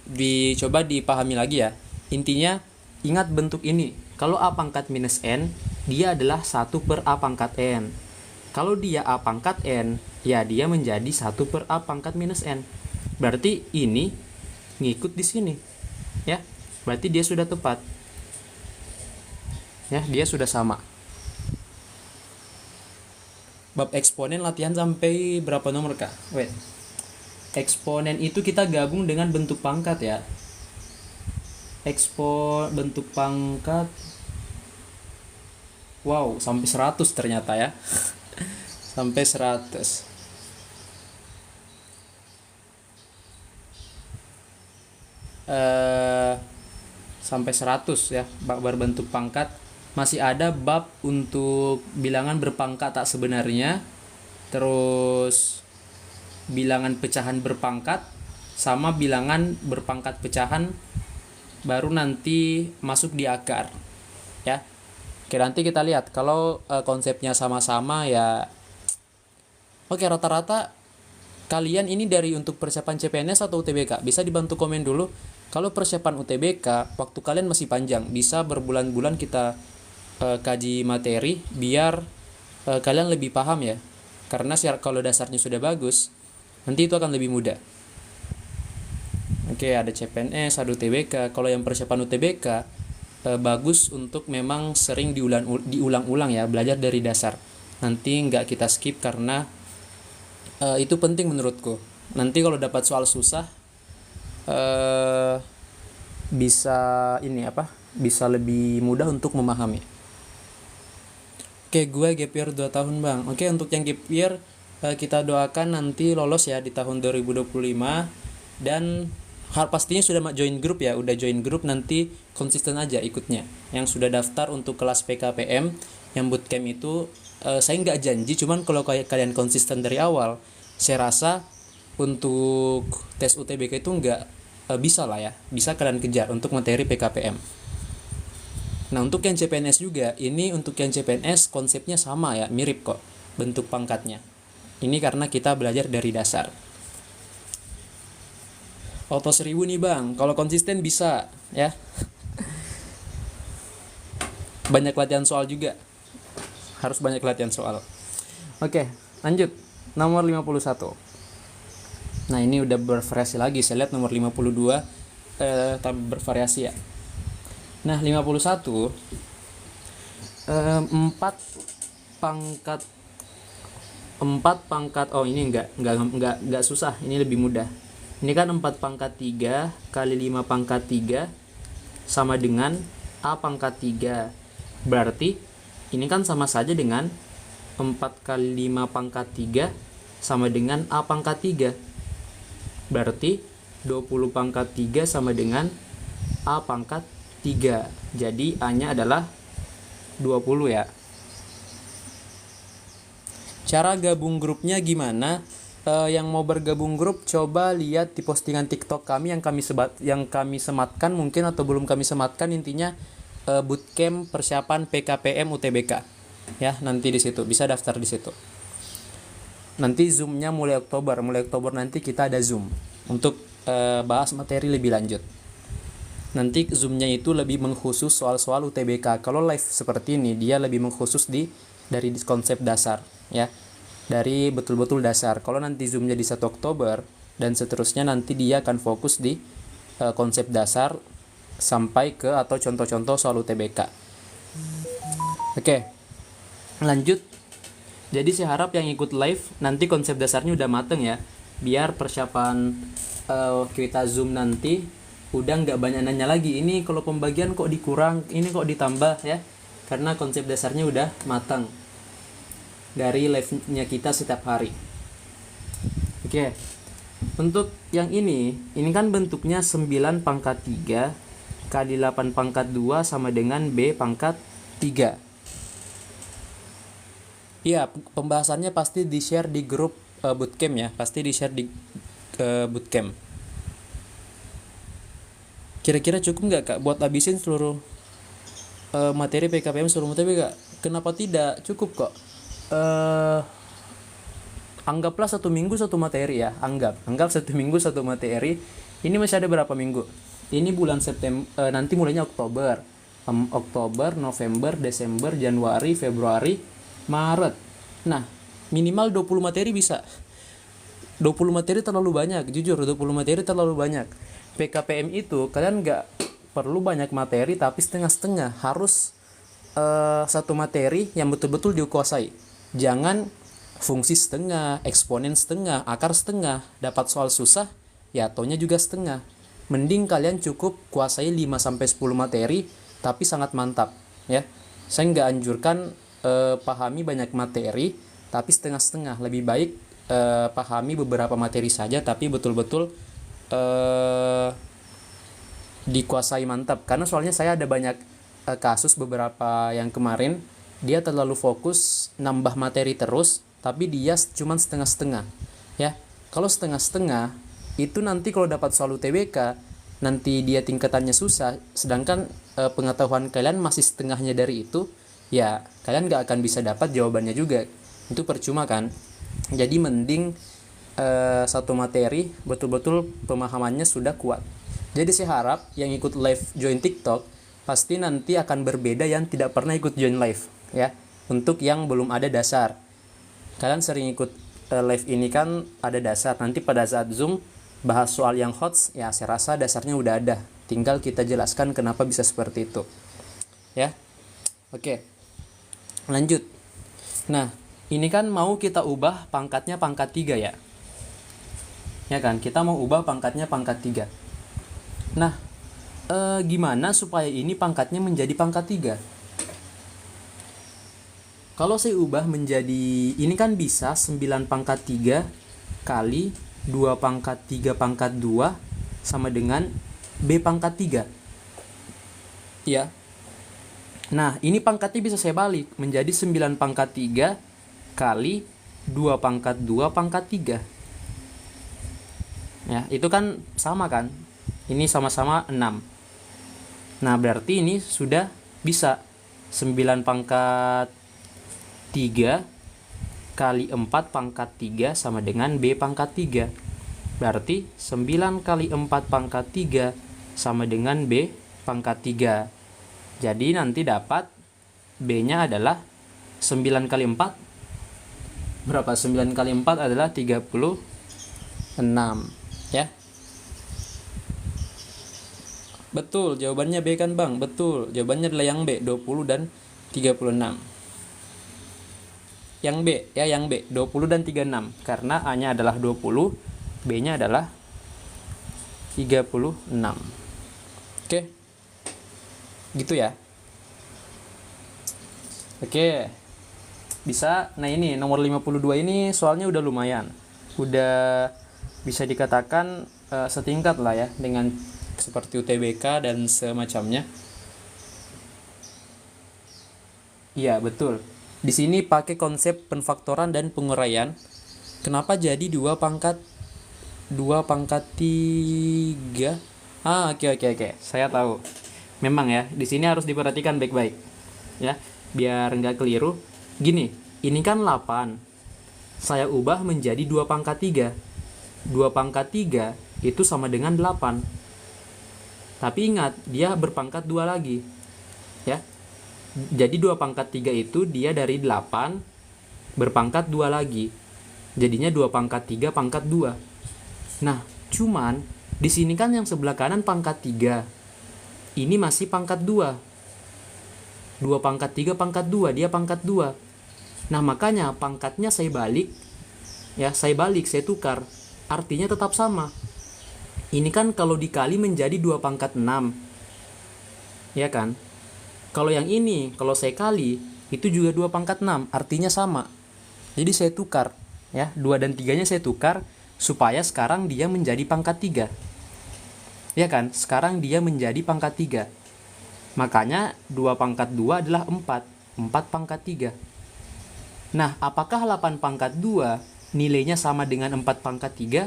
dicoba dipahami lagi ya. Intinya, ingat bentuk ini. Kalau A pangkat minus N, dia adalah 1/A pangkat N. Kalau dia A pangkat N, ya dia menjadi 1/A pangkat minus N. Berarti ini ngikut di sini. Ya, berarti dia sudah tepat. Ya, dia sudah sama. Bab eksponen latihan sampai berapa nomor kak? Wait. Eksponen itu kita gabung dengan bentuk pangkat ya. Bentuk pangkat. Wow, sampai 100 ternyata ya. Sampai 100. Sampai 100 ya, berbentuk pangkat. Masih ada bab untuk bilangan berpangkat tak sebenarnya, terus bilangan pecahan berpangkat, sama bilangan berpangkat pecahan baru nanti masuk di akar ya. Oke, nanti kita lihat kalau konsepnya sama-sama ya. Oke, rata-rata kalian ini dari untuk persiapan CPNS atau UTBK? Bisa dibantu komen dulu. Kalau persiapan UTBK, waktu kalian masih panjang, bisa berbulan-bulan kita kaji materi biar kalian lebih paham ya. Karena kalau dasarnya sudah bagus, nanti itu akan lebih mudah. Oke, ada CPNS, ada UTBK. Kalau yang persiapan UTBK, bagus untuk memang sering diulang-ulang ya, belajar dari dasar. Nanti nggak kita skip karena itu penting menurutku. Nanti kalau dapat soal susah bisa bisa lebih mudah untuk memahami. Oke, gue gap year 2 tahun bang. Oke, untuk yang gap year kita doakan nanti lolos ya di tahun 2025. Dan pastinya sudah join grup ya. Udah join grup, nanti konsisten aja ikutnya. Yang sudah daftar untuk kelas PKPM yang bootcamp itu, saya nggak janji, cuman kalau kalian konsisten dari awal, saya rasa untuk tes UTBK itu nggak bisa lah ya, bisa kalian kejar untuk materi PKPM. Nah, untuk yang CPNS juga, ini untuk yang CPNS konsepnya sama ya, mirip kok bentuk pangkatnya. Ini karena kita belajar dari dasar. Auto 1000 nih bang, kalau konsisten bisa ya. Banyak latihan soal juga, harus banyak latihan soal. Oke, lanjut. Nomor 51. Nah, ini udah bervariasi lagi. Saya lihat nomor 52 tambah bervariasi ya. Nah, 51 4 pangkat oh ini enggak susah, ini lebih mudah. Ini kan 4 pangkat 3 kali 5 pangkat 3 sama dengan A pangkat 3. Berarti ini kan sama saja dengan 4 kali 5 pangkat 3 sama dengan A pangkat 3. Berarti 20 pangkat 3 sama dengan A pangkat 3. Jadi A-nya adalah 20 ya. Cara gabung grupnya gimana? Yang mau bergabung grup, coba lihat di postingan TikTok kami yang kami sematkan mungkin, atau belum kami sematkan. Intinya bootcamp persiapan PKPM UTBK ya, nanti di situ bisa daftar di situ. Nanti zoomnya mulai Oktober nanti kita ada zoom untuk bahas materi lebih lanjut. Nanti zoomnya itu lebih mengkhusus soal-soal UTBK. Kalau live seperti ini dia lebih mengkhusus dari konsep dasar ya, dari betul-betul dasar. Kalau nanti zoomnya di 1 Oktober dan seterusnya, nanti dia akan fokus di konsep dasar sampai ke atau contoh-contoh soal UTBK. Oke, lanjut. Jadi saya harap yang ikut live nanti konsep dasarnya udah mateng ya, biar persiapan kita zoom nanti udah nggak banyak nanya lagi, ini kalau pembagian kok dikurang, ini kok ditambah ya, karena konsep dasarnya udah matang dari live-nya kita setiap hari. Oke, untuk yang ini kan bentuknya 9 pangkat 3 kali 8 pangkat 2 sama dengan B pangkat 3. Iya, pembahasannya pasti di-share di grup bootcamp ya, pasti di-share di bootcamp. Kira-kira cukup nggak kak buat habisin seluruh materi PKPM seluruh materi kak? Kenapa tidak? Cukup kok. Anggaplah 1 minggu 1 materi ya, anggap 1 minggu 1 materi. Ini masih ada berapa minggu? Ini bulan September, nanti mulainya Oktober, November, Desember, Januari, Februari, Maret. Nah, minimal 20 materi bisa. 20 materi terlalu banyak, jujur 20 materi terlalu banyak. PKPM itu kalian nggak perlu banyak materi, tapi setengah-setengah. Harus 1 materi yang betul-betul dikuasai. Jangan fungsi setengah, eksponen setengah, akar setengah. Dapat soal susah, ya taunya juga setengah. Mending kalian cukup kuasai 5-10 materi, tapi sangat mantap ya. Saya nggak anjurkan pahami banyak materi, tapi setengah-setengah. Lebih baik pahami beberapa materi saja, tapi betul-betul dikuasai mantap. Karena soalnya saya ada banyak kasus beberapa yang kemarin, dia terlalu fokus nambah materi terus, tapi dia cuma setengah-setengah ya. Kalau setengah-setengah itu nanti kalau dapat soal UTBK nanti dia tingkatannya susah, sedangkan pengetahuan kalian masih setengahnya dari itu ya kalian nggak akan bisa dapat jawabannya juga. Itu percuma kan. Jadi mending satu materi betul-betul pemahamannya sudah kuat. Jadi saya harap yang ikut live join TikTok pasti nanti akan berbeda yang tidak pernah ikut join live ya. Untuk yang belum ada dasar, kalian sering ikut live ini kan ada dasar. Nanti pada saat Zoom bahas soal yang hot, ya saya rasa dasarnya udah ada. Tinggal kita jelaskan kenapa bisa seperti itu. Ya. Oke. Lanjut. Nah, ini kan mau kita ubah pangkatnya pangkat 3 ya. Ya kan, kita mau ubah pangkatnya pangkat 3. Nah, gimana supaya ini pangkatnya menjadi pangkat 3? Kalau saya ubah menjadi, ini kan bisa 9 pangkat 3 kali 2 pangkat 3 pangkat 2 sama dengan B pangkat 3. Ya. Nah, ini pangkatnya bisa saya balik menjadi 9 pangkat 3 kali 2 pangkat 2 pangkat 3. Ya, itu kan sama kan? Ini sama-sama 6. Nah, berarti ini sudah bisa 9 pangkat 3 kali 4 pangkat 3 sama dengan B pangkat 3. Berarti 9 kali 4 pangkat 3 sama dengan B pangkat 3. Jadi nanti dapat B-nya adalah 9 kali 4. Berapa? 9 kali 4 adalah 36. Ya. Betul, jawabannya B kan Bang? Betul, jawabannya adalah yang B, 20 dan 36. Yang B, ya yang B, 20 dan 36. Karena A-nya adalah 20, B-nya adalah 36. Oke. Gitu ya. Oke. Bisa. Nah, ini nomor 52 ini soalnya udah lumayan. Udah bisa dikatakan setingkat lah ya dengan seperti UTBK dan semacamnya. Iya, betul. Di sini pakai konsep penfaktoran dan penguraian. Kenapa jadi 2 pangkat 3? Oke. Saya tahu. Memang ya, di sini harus diperhatikan baik-baik. Ya, biar nggak keliru. Gini, ini kan 8. Saya ubah menjadi 2 pangkat 3. 2 pangkat 3 itu sama dengan 8. Tapi ingat, dia berpangkat 2 lagi. Ya. Jadi 2 pangkat 3 itu dia dari 8 berpangkat 2 lagi. Jadinya 2 pangkat 3 pangkat 2. Nah, cuman di sini kan yang sebelah kanan pangkat 3. Ini masih pangkat 2. 2 pangkat 3 pangkat 2, dia pangkat 2. Nah, makanya pangkatnya saya balik. Ya, saya tukar. Artinya tetap sama. Ini kan kalau dikali menjadi 2 pangkat 6. Ya kan? Kalau yang ini, kalau saya kali, itu juga 2 pangkat 6, artinya sama. Jadi saya tukar, ya, 2 dan 3-nya saya tukar, supaya sekarang dia menjadi pangkat 3. Ya kan, sekarang dia menjadi pangkat 3. Makanya 2 pangkat 2 adalah 4, 4 pangkat 3. Nah, apakah 8 pangkat 2 nilainya sama dengan 4 pangkat 3?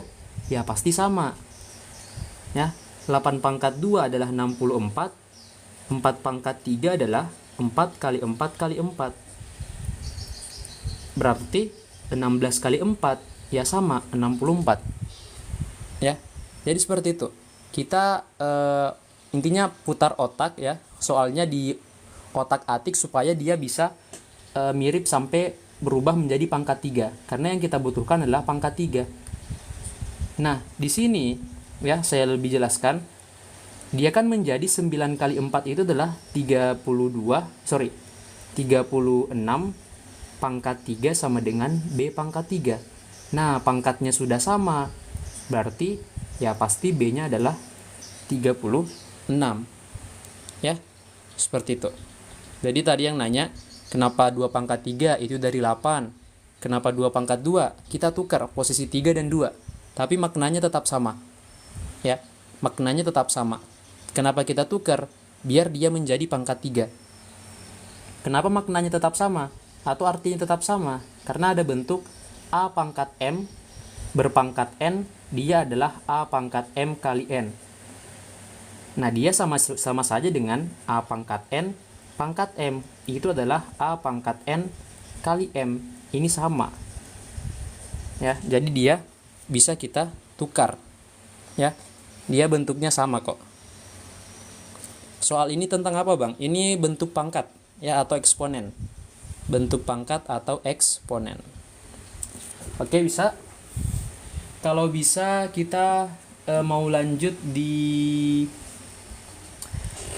Ya, pasti sama. Ya, 8 pangkat 2 adalah 64. 4 pangkat 3 adalah 4 kali 4 kali 4. Berarti 16 kali 4 ya sama 64. Ya. Jadi seperti itu. Kita intinya putar otak ya. Soalnya di otak-atik supaya dia bisa mirip sampai berubah menjadi pangkat 3. Karena yang kita butuhkan adalah pangkat 3. Nah, di sini ya saya lebih jelaskan. Dia kan menjadi 9 kali 4 itu adalah 36 pangkat 3 sama dengan B pangkat 3. Nah, pangkatnya sudah sama. Berarti ya pasti B-nya adalah 36. Ya, seperti itu. Jadi tadi yang nanya, kenapa 2 pangkat 3 itu dari 8? Kenapa 2 pangkat 2? Kita tukar posisi 3 dan 2. Tapi maknanya tetap sama. Ya, maknanya tetap sama. Kenapa kita tukar? Biar dia menjadi pangkat 3. Kenapa maknanya tetap sama? Atau artinya tetap sama? Karena ada bentuk A pangkat M berpangkat N, dia adalah A pangkat M kali N. Nah, dia sama saja dengan A pangkat N pangkat M itu adalah A pangkat N kali M. Ini sama. Ya, jadi dia bisa kita tukar. Ya. Dia bentuknya sama kok. Soal ini tentang apa, Bang? Ini bentuk pangkat ya atau eksponen. Bentuk pangkat atau eksponen. Oke, bisa. Kalau bisa kita mau lanjut di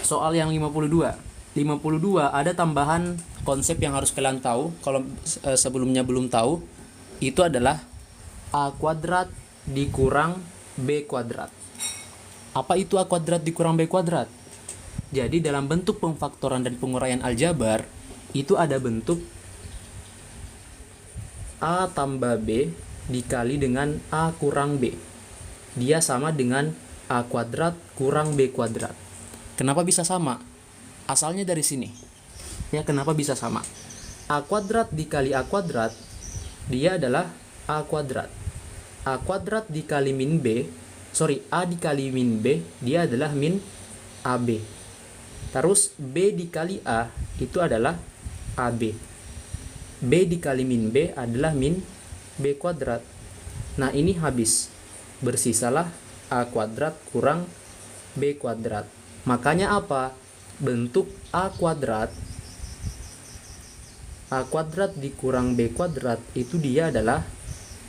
soal yang 52. 52 ada tambahan konsep yang harus kalian tahu kalau sebelumnya belum tahu. Itu adalah A kuadrat dikurang B kuadrat. Apa itu A kuadrat dikurang B kuadrat? Jadi dalam bentuk pemfaktoran dan penguraian aljabar itu ada bentuk A tambah B dikali dengan A kurang B. Dia sama dengan A kuadrat kurang B kuadrat. Kenapa bisa sama? Asalnya dari sini. Ya, kenapa bisa sama? A kuadrat dikali A kuadrat, dia adalah A kuadrat. A kuadrat dikali min B, A dikali min B, dia adalah min AB. Terus B dikali A, itu adalah AB. B dikali min B adalah min B kuadrat. Nah, ini habis. Bersisalah A kuadrat kurang B kuadrat. Makanya apa? Bentuk A kuadrat dikurang B kuadrat itu dia adalah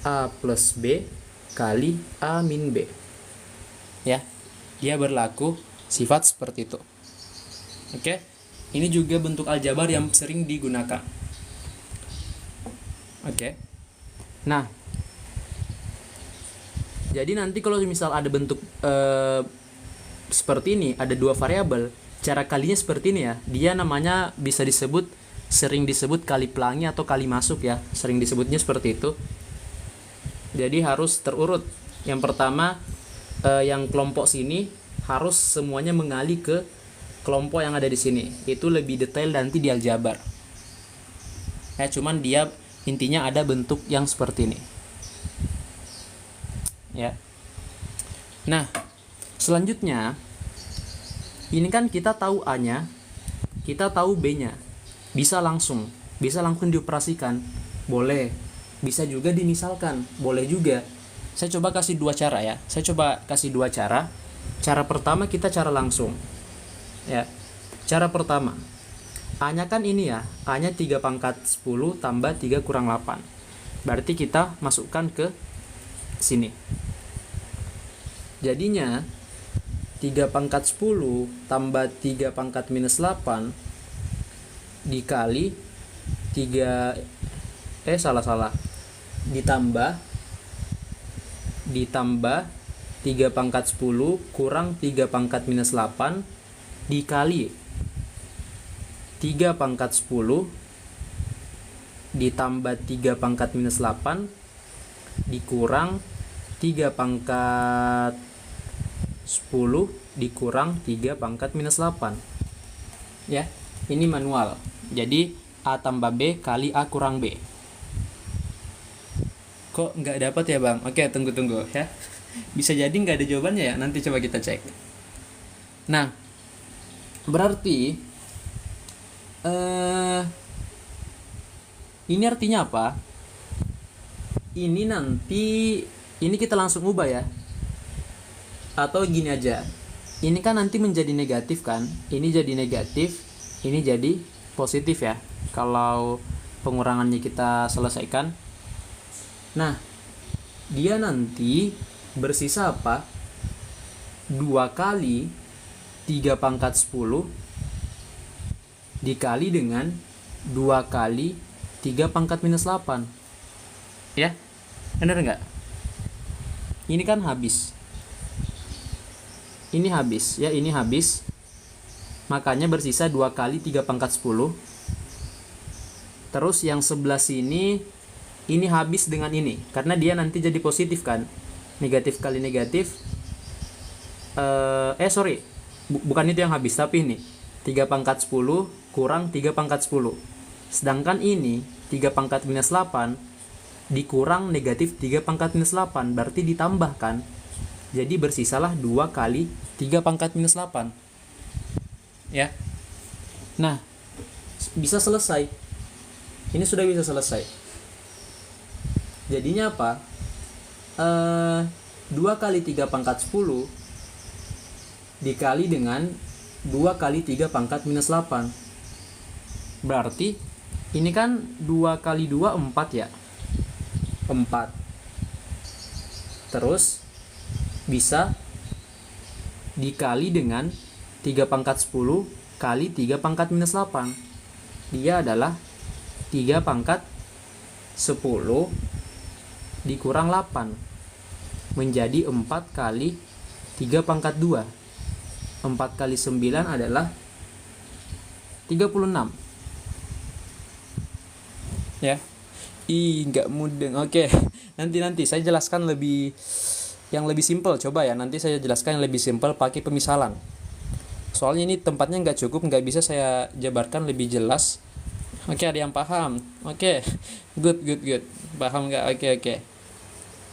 A plus B kali A min B. Ya, dia berlaku sifat seperti itu. Oke, ini juga bentuk aljabar yang sering digunakan. Oke, nah, jadi nanti kalau misal ada bentuk seperti ini, ada dua variabel, cara kalinya seperti ini ya. Dia namanya bisa disebut, sering disebut kali pelangi atau kali masuk ya. Sering disebutnya seperti itu. Jadi harus terurut. Yang pertama, yang kelompok sini harus semuanya mengalih ke kelompok yang ada di sini. Itu lebih detail nanti di aljabar. Ya, cuman dia intinya ada bentuk yang seperti ini. Ya. Nah, selanjutnya ini kan kita tahu A-nya, kita tahu B-nya. Bisa langsung dioperasikan. Boleh. Bisa juga dimisalkan. Boleh juga. Saya coba kasih dua cara ya. Cara pertama kita cara langsung. Ya. Cara pertama. A-nya kan ini ya. A-nya 3 pangkat 10 tambah 3 kurang 8. Berarti kita masukkan ke sini. Jadinya 3 pangkat 10 tambah 3 pangkat minus 8 dikali 3 ditambah 3 pangkat 10 kurang 3 pangkat minus 8 dikali 3 pangkat 10 ditambah 3 pangkat minus 8 dikurang 3 pangkat 10 dikurang 3 pangkat minus 8. Ya, ini manual. Jadi A tambah B kali A kurang B. Kok nggak dapat ya, Bang? Oke, tunggu ya. Bisa jadi nggak ada jawabannya ya. Nanti coba kita cek. Nah, berarti ini artinya apa? Ini kita langsung ubah ya. Atau gini aja. Ini kan nanti menjadi negatif kan? Ini jadi negatif, ini jadi positif ya. Kalau pengurangannya kita selesaikan. Nah, dia nanti bersisa apa? 2 kali 3 pangkat 10 dikali dengan 2 kali 3 pangkat minus 8. Ya, benar nggak? Ini kan habis. Ini habis ya, ini habis. Makanya bersisa 2 kali 3 pangkat 10. Terus yang sebelah sini ini habis dengan ini. Karena dia nanti jadi positif kan. Negatif kali negatif. Bukan itu yang habis, tapi ini 3 pangkat 10 kurang 3 pangkat 10. Sedangkan ini 3 pangkat minus 8 dikurang negatif 3 pangkat minus 8. Berarti ditambahkan. Jadi bersisalah 2 kali 3 pangkat minus 8. Ya. Nah, bisa selesai. Ini sudah bisa selesai. Jadinya apa? 2 kali 3 pangkat 10 dikali dengan 2 kali 3 pangkat minus 8. Berarti ini kan 2 kali 2 4 ya. 4. Terus bisa dikali dengan 3 pangkat 10 kali 3 pangkat minus 8. Dia adalah 3 pangkat 10 dikurang 8 menjadi 4 kali 3 pangkat 2. 4 kali 9 adalah 36. Ya. Nggak mudeng. Oke. Nanti saya jelaskan yang lebih simpel. Coba ya, nanti saya jelaskan yang lebih simpel pakai pemisalan. Soalnya ini tempatnya nggak cukup, nggak bisa saya jabarkan lebih jelas. Oke, ada yang paham? Oke, good. Paham nggak? Oke.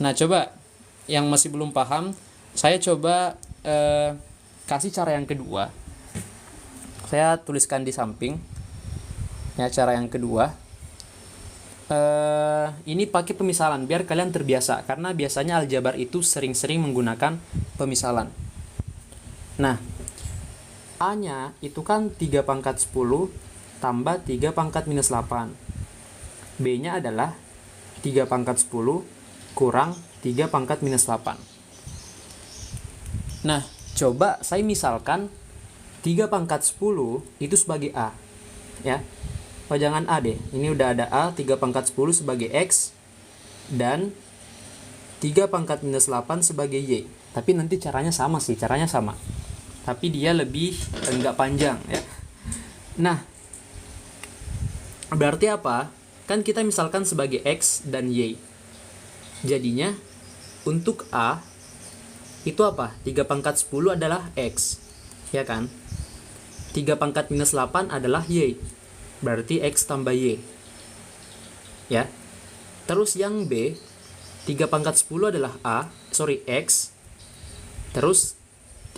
Nah, coba yang masih belum paham, saya coba kasih cara yang kedua. Saya tuliskan di samping. Ya, cara yang kedua. Ini pakai pemisalan biar kalian terbiasa, karena biasanya aljabar itu sering-sering menggunakan pemisalan. Nah, A-nya itu kan 3 pangkat 10 tambah 3 pangkat minus 8. B-nya adalah 3 pangkat 10 kurang 3 pangkat minus 8. Nah, coba saya misalkan 3 pangkat 10 itu sebagai A. Ya. Oh, jangan A deh. Ini udah ada A, 3 pangkat 10 sebagai X dan 3 pangkat minus 8 sebagai Y. Tapi nanti caranya sama. Tapi dia lebih enggak panjang ya. Nah, berarti apa? Kan kita misalkan sebagai X dan Y. Jadinya untuk A itu apa? 3 pangkat 10 adalah X. Ya kan? 3 pangkat minus 8 adalah Y. Berarti X tambah Y. Ya. Terus yang B, 3 pangkat 10 adalah X. Terus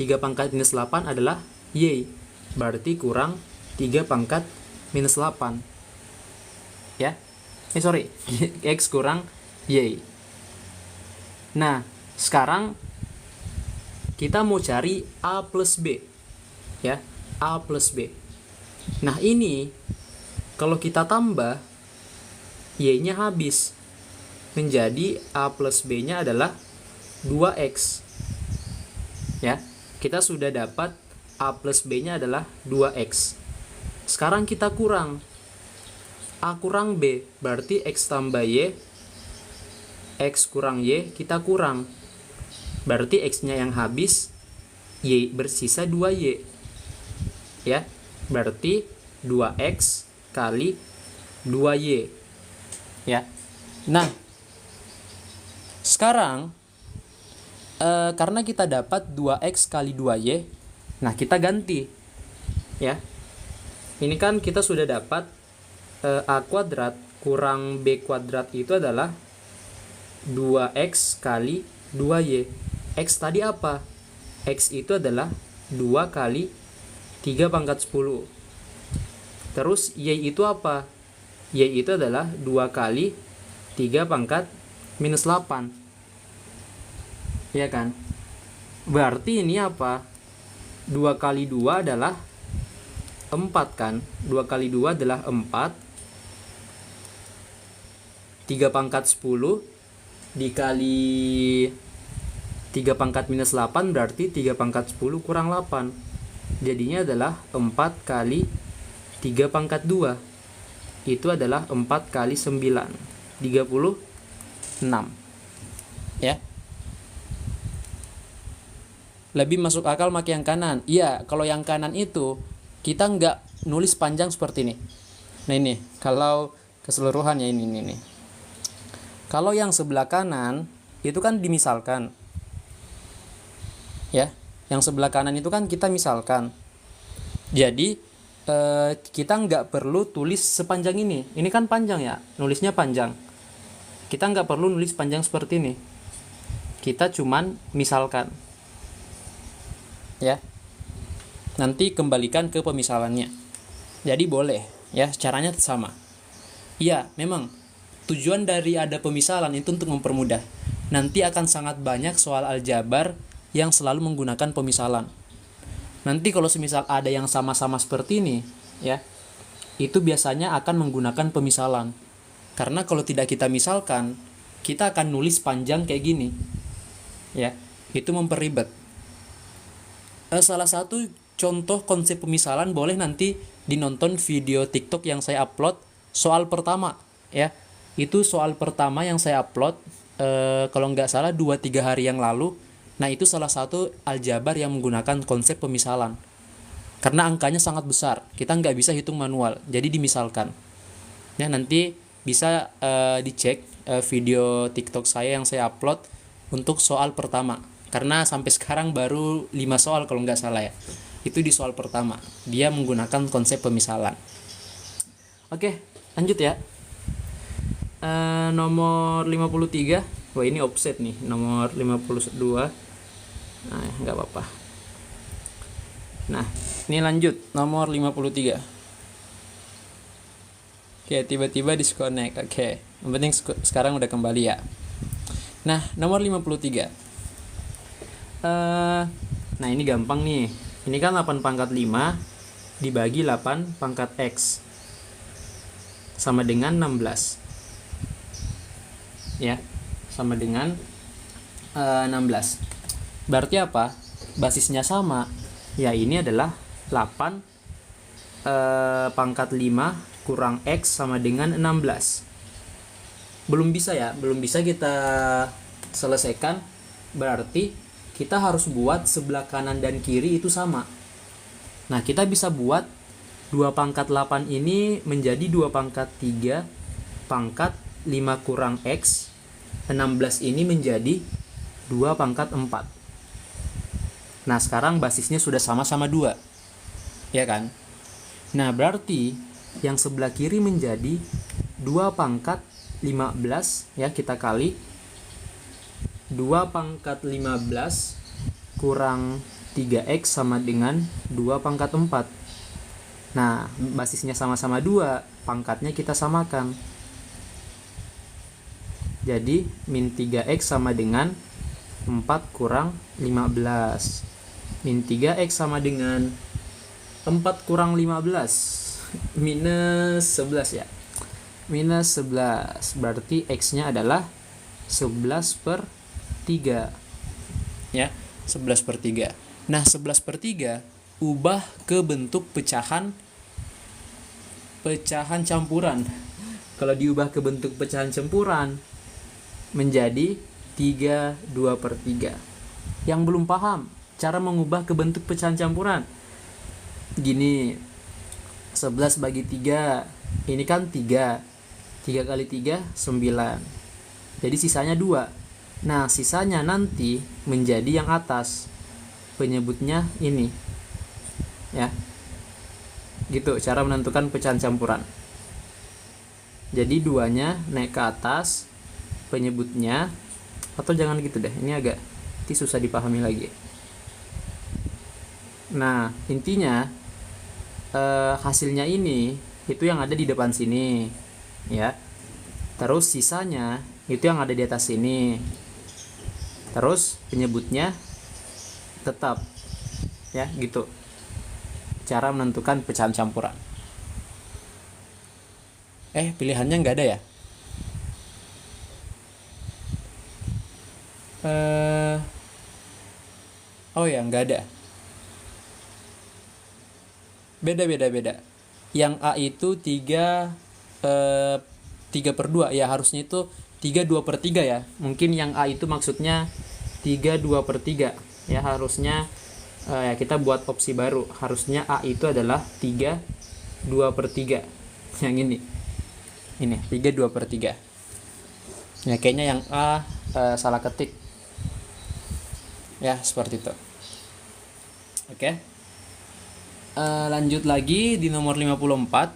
3 pangkat minus 8 adalah Y. Berarti kurang 3 pangkat minus 8. Ya. X kurang Y. Nah, sekarang kita mau cari A plus B. Ya, A plus B. Nah, ini kalau kita tambah, Y-nya habis. Menjadi A plus B-nya adalah 2X. Ya, kita sudah dapat A plus B-nya adalah 2X. Sekarang kita kurang. A kurang B, berarti X tambah Y. X kurang Y, kita kurang. Berarti X-nya yang habis, Y bersisa 2Y. Ya, berarti 2X kali 2Y. Ya. Nah, sekarang karena kita dapat 2X kali 2Y, nah kita ganti. Ya. Ini kan kita sudah dapat A kuadrat kurang B kuadrat itu adalah 2X kali 2Y. X tadi apa? X itu adalah 2 kali 3 pangkat 10. Terus Y itu apa? Y itu adalah 2 kali 3 pangkat minus 8. Ya kan? Berarti ini apa? 2 kali 2 adalah 4 kan? 2 kali 2 adalah 4. 3 pangkat 10 dikali 3 pangkat minus 8 berarti 3 pangkat 10 kurang 8. Jadinya adalah 4 kali 3 pangkat 2. Itu adalah 4 kali 9. 36. Ya. Lebih masuk akal pakai yang kanan. Iya, kalau yang kanan itu kita nggak nulis panjang seperti ini. Nah ini, kalau keseluruhannya ini. Kalau yang sebelah kanan itu kan dimisalkan. Ya, yang sebelah kanan itu kan kita misalkan. Jadi kita nggak perlu tulis sepanjang ini. Ini kan panjang ya, nulisnya panjang. Kita nggak perlu nulis panjang seperti ini. Kita cuman misalkan. Ya. Nanti kembalikan ke pemisalannya. Jadi boleh Ya, caranya sama. Iya, memang tujuan dari ada pemisalan itu untuk mempermudah. Nanti akan sangat banyak soal aljabar yang selalu menggunakan pemisalan. Nanti kalau semisal ada yang sama-sama seperti ini, ya, itu biasanya akan menggunakan pemisalan. Karena kalau tidak kita misalkan, kita akan nulis panjang kayak gini. Ya, itu memperribet. Salah satu contoh konsep pemisalan boleh nanti dinonton video TikTok yang saya upload soal pertama, ya. Itu soal pertama yang saya upload kalau nggak salah 2-3 hari yang lalu. Nah, itu salah satu aljabar yang menggunakan konsep pemisalan. Karena angkanya sangat besar, kita nggak bisa hitung manual, jadi dimisalkan. Ya, nanti bisa dicek video TikTok saya yang saya upload untuk soal pertama. Karena sampai sekarang baru 5 soal kalau nggak salah ya. Itu di soal pertama. Dia menggunakan konsep pemisalan. Oke, lanjut ya. Nomor 53. Wah, ini offset nih. Nomor 52. Nah, nggak apa-apa. Nah, ini lanjut. Nomor 53. Oke, tiba-tiba disconnect. Oke, yang penting sekarang udah kembali ya. Nah, nomor 53. Nah, ini gampang nih. Ini kan 8 pangkat 5 dibagi 8 pangkat X sama dengan 16. Ya, sama dengan 16. Berarti apa? Basisnya sama. Ya, ini adalah 8 pangkat 5 kurang X sama dengan 16. Belum bisa ya, belum bisa kita selesaikan. Berarti kita harus buat sebelah kanan dan kiri itu sama. Nah, kita bisa buat 2 pangkat 8 ini menjadi 2 pangkat 3 pangkat 5 kurang X. 16 ini menjadi 2 pangkat 4. Nah, sekarang basisnya sudah sama-sama 2. Ya kan? Nah, berarti yang sebelah kiri menjadi 2 pangkat 15, ya, kita kali 2 pangkat 15 kurang 3X sama dengan 2 pangkat 4. Nah, basisnya sama-sama 2, pangkatnya kita samakan. Jadi, min 3X sama dengan 4 kurang 15. Min 3X sama dengan 4 kurang 15. Minus 11 ya. Minus 11. Berarti X-nya adalah 11/3. Ya, 11/3. Nah, 11/3 ubah ke bentuk pecahan campuran. Kalau diubah ke bentuk pecahan campuran menjadi 3/2/3. Yang belum paham cara mengubah ke bentuk pecahan campuran, gini, 11 bagi 3, ini kan 3 kali 3 9, jadi sisanya 2. Nah, sisanya nanti menjadi yang atas, penyebutnya ini, ya, gitu cara menentukan pecahan campuran. Jadi 2-nya naik ke atas, penyebutnya, atau jangan gitu deh, ini agak susah dipahami lagi. Nah, intinya hasilnya ini itu yang ada di depan sini, ya. Terus sisanya itu yang ada di atas sini. Terus penyebutnya tetap, ya, gitu. Cara menentukan pecahan campuran. Pilihannya nggak ada ya? Oh ya, nggak ada. Beda. Yang A itu 3/2 ya, harusnya itu 3/2/3 ya. Mungkin yang A itu maksudnya 3/2/3 ya, harusnya ya kita buat opsi baru. Harusnya A itu adalah 3/2/3. Yang ini 3/2/3. Ya, kayaknya yang A salah ketik. Ya, seperti itu. Oke. Lanjut lagi di nomor 54.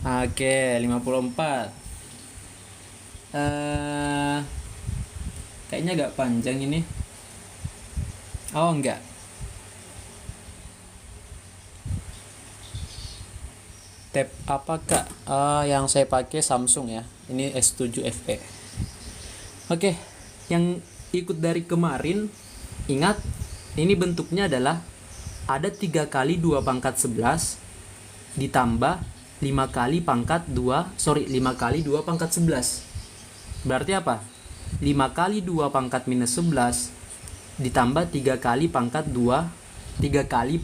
Oke, 54. Kayaknya agak panjang ini. Oh, enggak. Tab apa kak? Yang saya pakai Samsung ya. Ini S7 FE. Oke, yang ikut dari kemarin, ingat ini bentuknya adalah ada 3 kali 2 pangkat 11 ditambah 5 kali 5 kali 2 pangkat 11. Berarti apa? 5 kali 2 pangkat minus 11 ditambah 3 kali pangkat 2 3 kali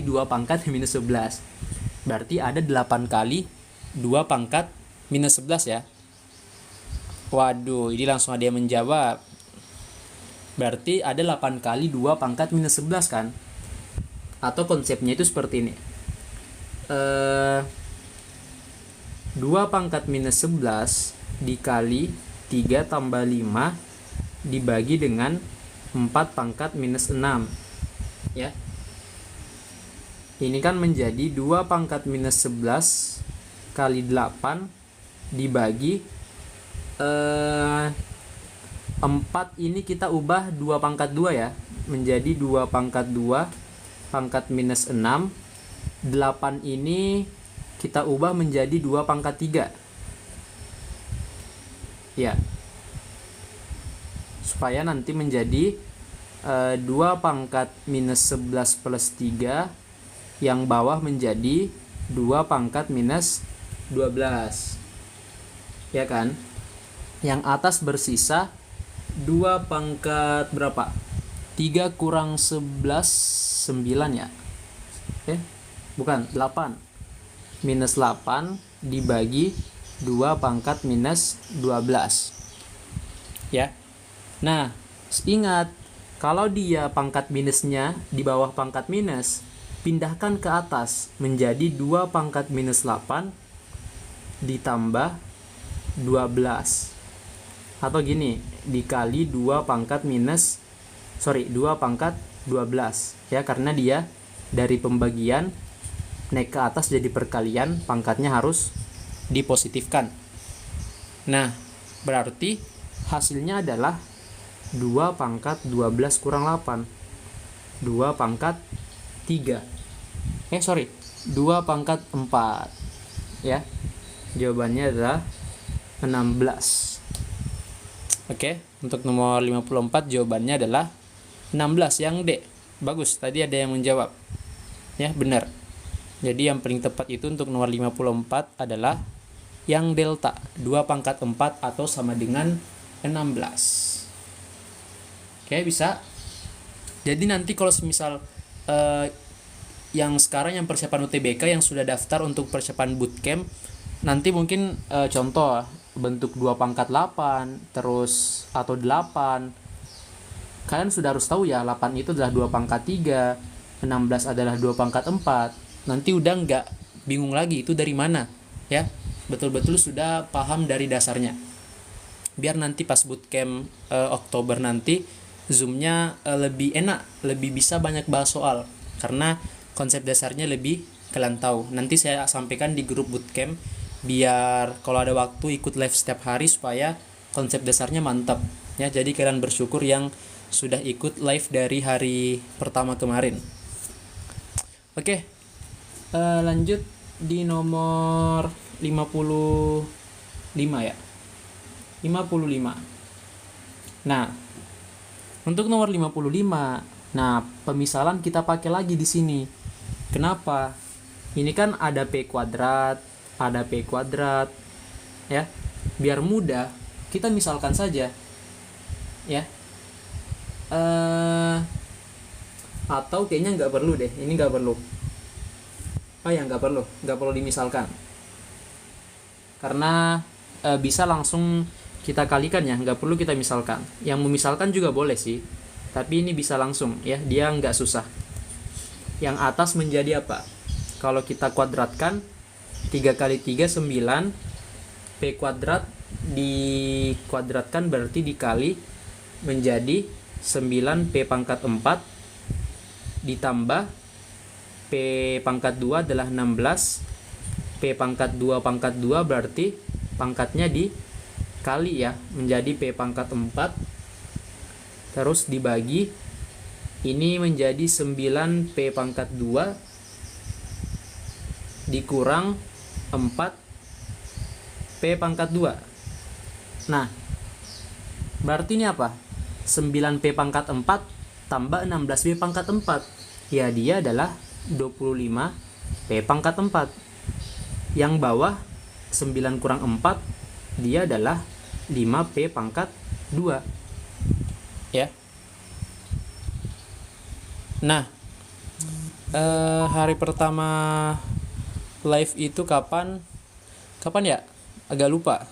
2 pangkat minus 11. Berarti ada 8 kali 2 pangkat minus 11 ya. Waduh, ini langsung ada yang menjawab. Berarti ada 8 kali 2 pangkat minus 11 kan? Atau konsepnya itu seperti ini. 2 pangkat minus 11 dikali 3 tambah 5 dibagi dengan 4 pangkat minus 6 ya. Ini kan menjadi 2 pangkat minus 11 kali 8 dibagi 4 ini kita ubah 2 pangkat 2 ya, menjadi 2 pangkat 2 pangkat minus 6. 8 ini kita ubah menjadi 2 pangkat 3 ya, supaya nanti menjadi 2 pangkat minus 11 plus 3, yang bawah menjadi 2 pangkat minus 12 ya kan. Yang atas bersisa 2 pangkat berapa? 3 kurang 11 9 ya. Bukan, 8. Minus 8 dibagi 2 pangkat minus 12. Ya. Nah, ingat, kalau dia pangkat minusnya di bawah pangkat minus, pindahkan ke atas menjadi 2 pangkat minus 8 ditambah 12. Atau gini, dikali 2 pangkat 2 pangkat 12 ya, karena dia dari pembagian naik ke atas jadi perkalian, pangkatnya harus dipositifkan. Nah, berarti hasilnya adalah 2 pangkat 12 kurang 8. 2 pangkat 3. 2 pangkat 4. Ya. Jawabannya adalah 16. Oke, untuk nomor 54 jawabannya adalah 16 yang D. Bagus, tadi ada yang menjawab. Ya, benar. Jadi yang paling tepat itu untuk nomor 54 adalah yang delta, 2 pangkat 4 atau sama dengan 16. Oke, bisa. Jadi nanti kalau misal yang sekarang yang persiapan UTBK yang sudah daftar untuk persiapan bootcamp, nanti mungkin contoh bentuk 2 pangkat 8 terus atau 8. Kalian sudah harus tahu ya, 8 itu adalah 2 pangkat 3, 16 adalah 2 pangkat 4. Nanti udah nggak bingung lagi itu dari mana ya. Betul-betul sudah paham dari dasarnya. Biar nanti pas bootcamp Oktober nanti Zoom-nya lebih enak, lebih bisa banyak bahas soal karena konsep dasarnya lebih kalian tahu. Nanti saya sampaikan di grup bootcamp biar kalau ada waktu ikut live setiap hari supaya konsep dasarnya mantap ya. Jadi kalian bersyukur yang sudah ikut live dari hari pertama kemarin. Oke, lanjut di nomor 55 ya. 55. Nah, untuk nomor 55, nah pemisalan kita pakai lagi di sini. Kenapa? Ini kan ada P kuadrat, ada P kuadrat ya. Biar mudah, kita misalkan saja ya. Atau kayaknya nggak perlu deh, ini nggak perlu. Nggak perlu dimisalkan karena bisa langsung kita kalikan ya, nggak perlu kita misalkan. Yang memisalkan juga boleh sih, tapi ini bisa langsung ya, dia nggak susah. Yang atas menjadi apa? Kalau kita kuadratkan 3 kali 3 9, P kuadrat dikuadratkan berarti dikali menjadi 9 P pangkat 4 ditambah P pangkat 2 adalah 16. P pangkat 2 pangkat 2 berarti pangkatnya dikali ya, menjadi P pangkat 4 terus dibagi ini menjadi 9 P pangkat 2 dikurang 4 P pangkat 2. Nah, berarti ini apa? 9P pangkat 4 tambah 16P pangkat 4. Ya, dia adalah 25P pangkat 4. Yang bawah 9 kurang 4, dia adalah 5P pangkat 2. Ya. Nah, hari pertama live itu kapan ya? Agak lupa.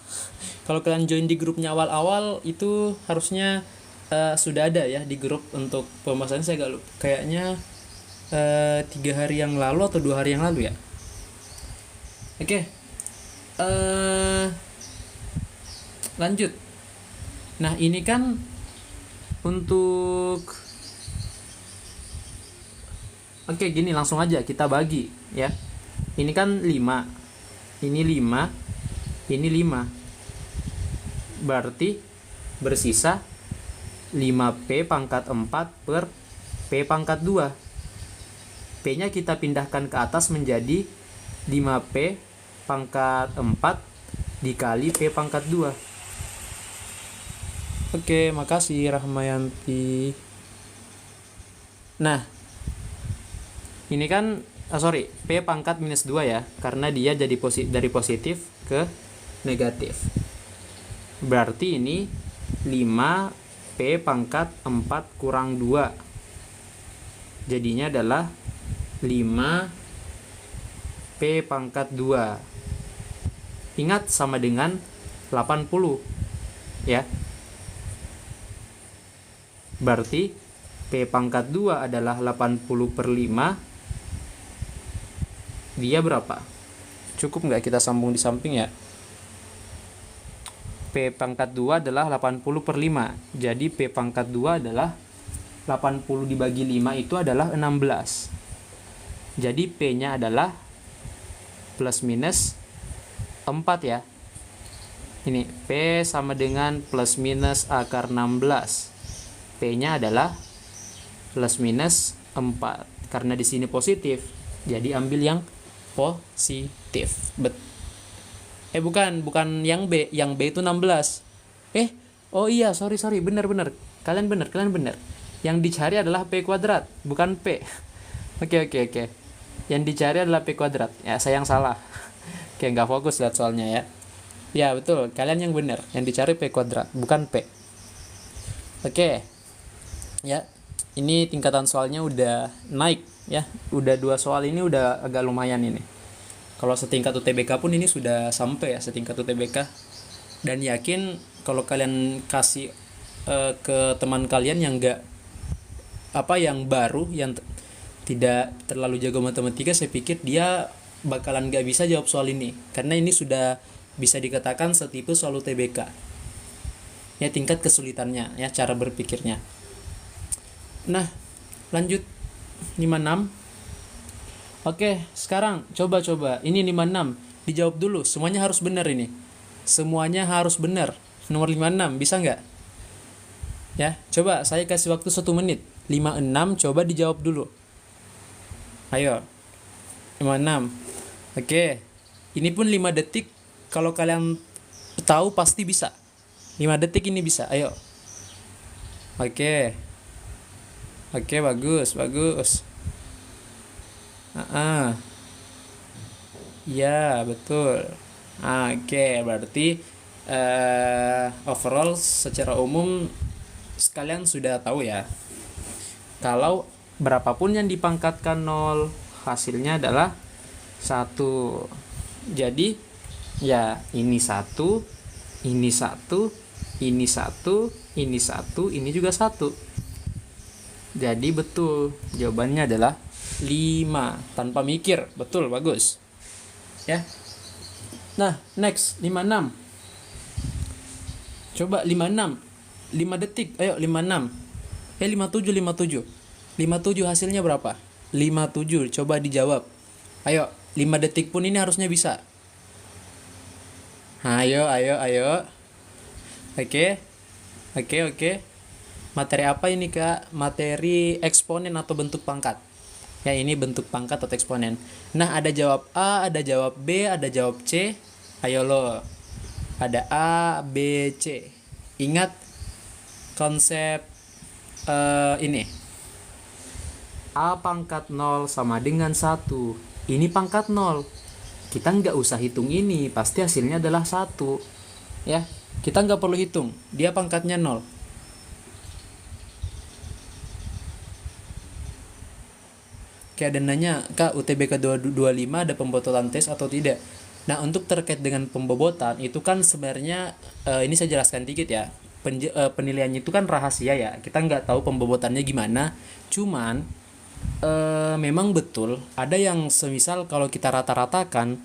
Kalau kalian join di grupnya awal-awal itu harusnya sudah ada ya di grup untuk pembahasannya. Saya agak lupa. Kayaknya 3 hari yang lalu atau 2 hari yang lalu ya. Oke. Lanjut. Nah, ini kan untuk gini langsung aja kita bagi ya. Ini kan 5. Ini 5. Ini 5. Berarti bersisa 5P pangkat 4 per P pangkat 2. P-nya kita pindahkan ke atas menjadi 5P pangkat 4 dikali P pangkat 2. Oke, makasih Rahmayanti. Nah, ini kan P pangkat minus 2 ya, karena dia jadi dari positif ke negatif. Berarti ini 5P pangkat 4 kurang 2. Jadinya adalah 5P pangkat 2. Ingat sama dengan 80 ya. Berarti P pangkat 2 adalah 80 per 5. Dia berapa? Cukup nggak kita sambung di samping ya? P pangkat 2 adalah 80 per 5. Jadi P pangkat 2 adalah 80 dibagi 5 itu adalah 16. Jadi P-nya adalah plus minus 4 ya. Ini P sama dengan plus minus akar 16. P-nya adalah plus minus 4. Karena di sini positif, jadi ambil yang positif. Bukan yang B. Yang B itu 16. Oh iya, sorry, benar. Kalian benar. Yang dicari adalah P kuadrat, bukan P. Oke. Yang dicari adalah P kuadrat. Ya, saya yang salah. Oke, nggak fokus lihat soalnya ya. Ya, betul. Kalian yang benar. Yang dicari P kuadrat, bukan P. Oke. Ya, ini tingkatan soalnya udah naik ya. Udah 2 soal ini udah agak lumayan ini. Kalau setingkat UTBK pun ini sudah sampai ya setingkat UTBK. Dan yakin kalau kalian kasih ke teman kalian yang yang baru, yang tidak terlalu jago matematika, saya pikir dia bakalan gak bisa jawab soal ini. Karena ini sudah bisa dikatakan setipe soal UTBK. Ya, tingkat kesulitannya ya, cara berpikirnya. Nah, lanjut 56. Oke, sekarang coba ini 56 dijawab dulu. Semuanya harus benar ini. Semuanya harus benar. Nomor 56 bisa nggak? Ya, coba saya kasih waktu 1 menit. 56 coba dijawab dulu. Ayo. 56. Oke. Ini pun 5 detik. Kalau kalian tahu pasti bisa. 5 detik ini bisa. Ayo. Oke, bagus. Ya, betul. Oke, berarti overall secara umum sekalian sudah tahu ya. Kalau berapapun yang dipangkatkan 0, hasilnya adalah 1. Jadi, ya ini 1, ini 1, ini 1, ini 1, ini juga 1. Jadi betul, jawabannya adalah 5 tanpa mikir. Betul, bagus. Ya. Nah, next 56. Coba 56. 5 detik. Ayo 56. 57. 57 hasilnya berapa? 57. Coba dijawab. Ayo, 5 detik pun ini harusnya bisa. Ayo. Oke. Materi apa ini, Kak? Materi eksponen atau bentuk pangkat. Ya, ini bentuk pangkat atau eksponen. Nah, ada jawab A, ada jawab B, ada jawab C. Ayo lo. Ada A, B, C. Ingat konsep ini. A pangkat 0 sama dengan 1. Ini pangkat 0. Kita nggak usah hitung ini, pasti hasilnya adalah 1. Ya, kita nggak perlu hitung, dia pangkatnya 0. Kayak ada nanya, Kak, UTBK 225 ada pembobotan tes atau tidak? Nah, untuk terkait dengan pembobotan, itu kan sebenarnya, ini saya jelaskan dikit ya. Penilaiannya itu kan rahasia ya, kita nggak tahu pembobotannya gimana. Cuman, memang betul, ada yang semisal kalau kita rata-ratakan,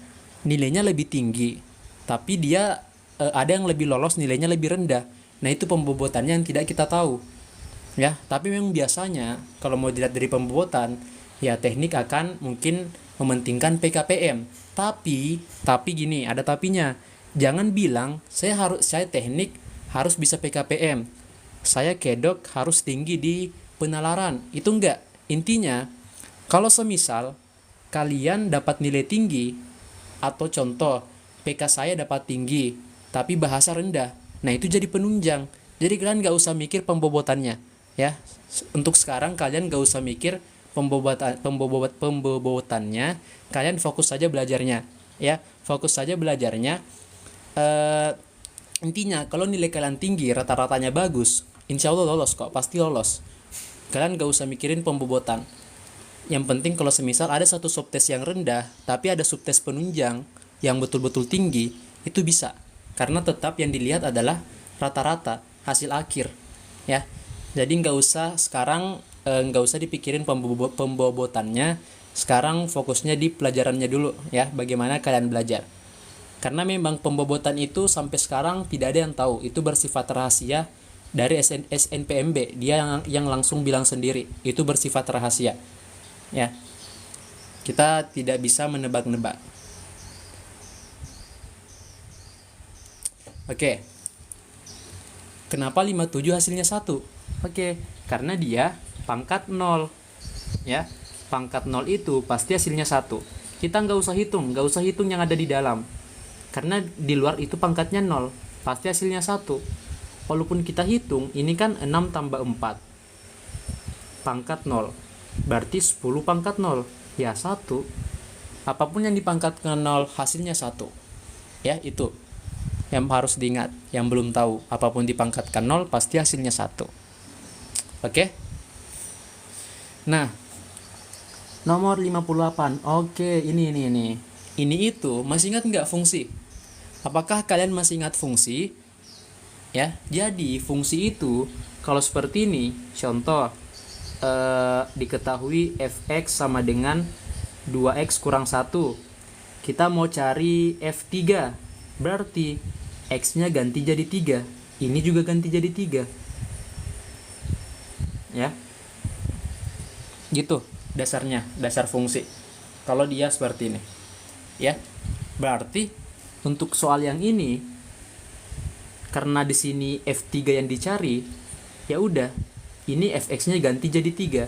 nilainya lebih tinggi. Tapi dia, ada yang lebih lolos, nilainya lebih rendah. Nah, itu pembobotannya yang tidak kita tahu. Ya, tapi memang biasanya, kalau mau dilihat dari pembobotan, ya teknik akan mungkin mementingkan PKPM. Tapi gini, ada tapinya. Jangan bilang saya teknik harus bisa PKPM. Saya kedok harus tinggi di penalaran. Itu enggak. Intinya, kalau semisal kalian dapat nilai tinggi atau contoh PK saya dapat tinggi tapi bahasa rendah. Nah, itu jadi penunjang. Jadi kalian enggak usah mikir pembobotannya, ya. Untuk sekarang kalian enggak usah mikir pembobotannya, kalian fokus saja belajarnya, ya, fokus saja belajarnya. Intinya kalau nilai kalian tinggi, rata-ratanya bagus, insya Allah lolos kok, pasti lolos. Kalian gak usah mikirin pembobotan. Yang penting kalau semisal ada satu subtes yang rendah, tapi ada subtes penunjang yang betul-betul tinggi, itu bisa, karena tetap yang dilihat adalah rata-rata hasil akhir, ya. Jadi nggak usah sekarang, nggak usah dipikirin pembobotannya. Sekarang fokusnya di pelajarannya dulu, ya, bagaimana kalian belajar. Karena memang pembobotan itu sampai sekarang tidak ada yang tahu, itu bersifat rahasia dari SNPMB. Dia yang langsung bilang sendiri, itu bersifat rahasia, ya. Kita tidak bisa menebak-nebak. Oke. Kenapa 57 hasilnya 1? Oke, karena dia pangkat 0, ya. Pangkat 0 itu pasti hasilnya 1. Kita nggak usah hitung yang ada di dalam, karena di luar itu pangkatnya 0, pasti hasilnya 1. Walaupun kita hitung, ini kan 6 tambah 4 pangkat 0, berarti 10 pangkat 0, ya 1. Apapun yang dipangkatkan 0 hasilnya 1, ya. Itu yang harus diingat. Yang belum tahu, apapun dipangkatkan 0 pasti hasilnya 1. Oke. Nah, nomor 58. Oke, ini. Ini itu, masih ingat nggak fungsi? Apakah kalian masih ingat fungsi? Ya, jadi fungsi itu kalau seperti ini, contoh, diketahui fx sama dengan 2x kurang 1. Kita mau cari f3, berarti x-nya ganti jadi 3. Ini juga ganti jadi 3. Ya. Gitu dasarnya, dasar fungsi. Kalau dia seperti ini. Ya. Berarti untuk soal yang ini, karena di sini f3 yang dicari, ya udah, ini fx-nya ganti jadi 3.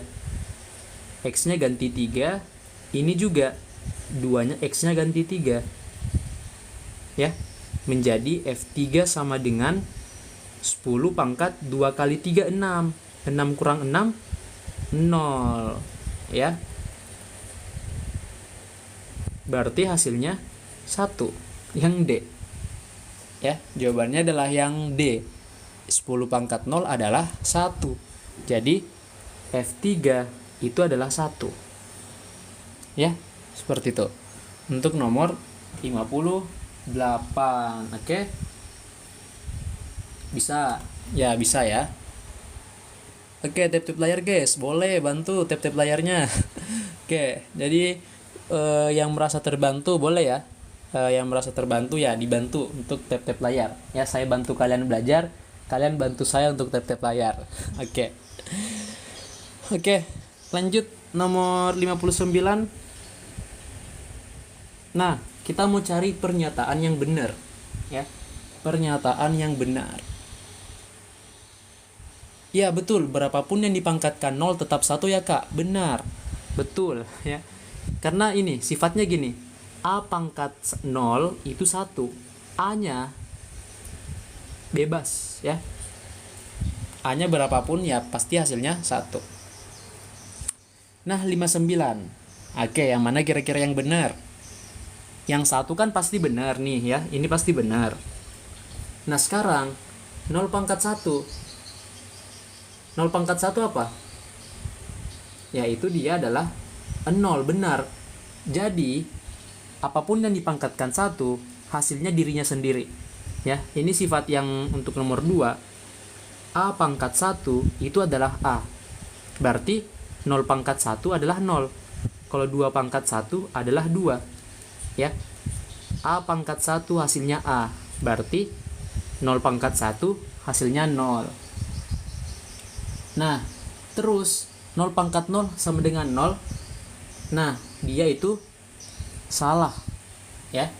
X-nya ganti 3, ini juga 2-nya x-nya ganti 3. Ya. Menjadi f3 sama dengan 10 pangkat 2 kali 3 6. 6 kurang 6 0, ya. Berarti hasilnya 1, yang D. Ya, jawabannya adalah yang D. 10 pangkat 0 adalah 1. Jadi F3 itu adalah 1. Ya, seperti itu. Untuk nomor 58. Oke. Bisa. Ya, bisa ya. Oke, tap-tap layar guys, boleh bantu tap-tap layarnya. Oke, jadi yang merasa terbantu boleh ya. Yang merasa terbantu ya dibantu untuk tap-tap layar. Ya, saya bantu kalian belajar, kalian bantu saya untuk tap-tap layar. Oke. Oke, lanjut nomor 59. Nah, kita mau cari pernyataan yang benar, ya. Pernyataan yang benar. Ya betul, berapapun yang dipangkatkan 0 tetap 1 ya kak, benar. Betul ya. Karena ini sifatnya gini. A pangkat 0 itu 1. A-nya bebas ya. A-nya berapapun ya pasti hasilnya 1. Nah, 59. Oke, yang mana kira-kira yang benar? Yang 1 kan pasti benar nih ya. Ini pasti benar. Nah, sekarang 0 pangkat 1. 0 pangkat 1 apa? Yaitu dia adalah 0, benar. Jadi apapun yang dipangkatkan 1 hasilnya dirinya sendiri ya. Ini sifat yang untuk nomor 2. A pangkat 1 itu adalah A. Berarti 0 pangkat 1 adalah 0. Kalau 2 pangkat 1 adalah 2 ya. A pangkat 1 hasilnya A. Berarti 0 pangkat 1 hasilnya 0. Nah, terus 0 pangkat 0 sama dengan 0. Nah, dia itu salah ya.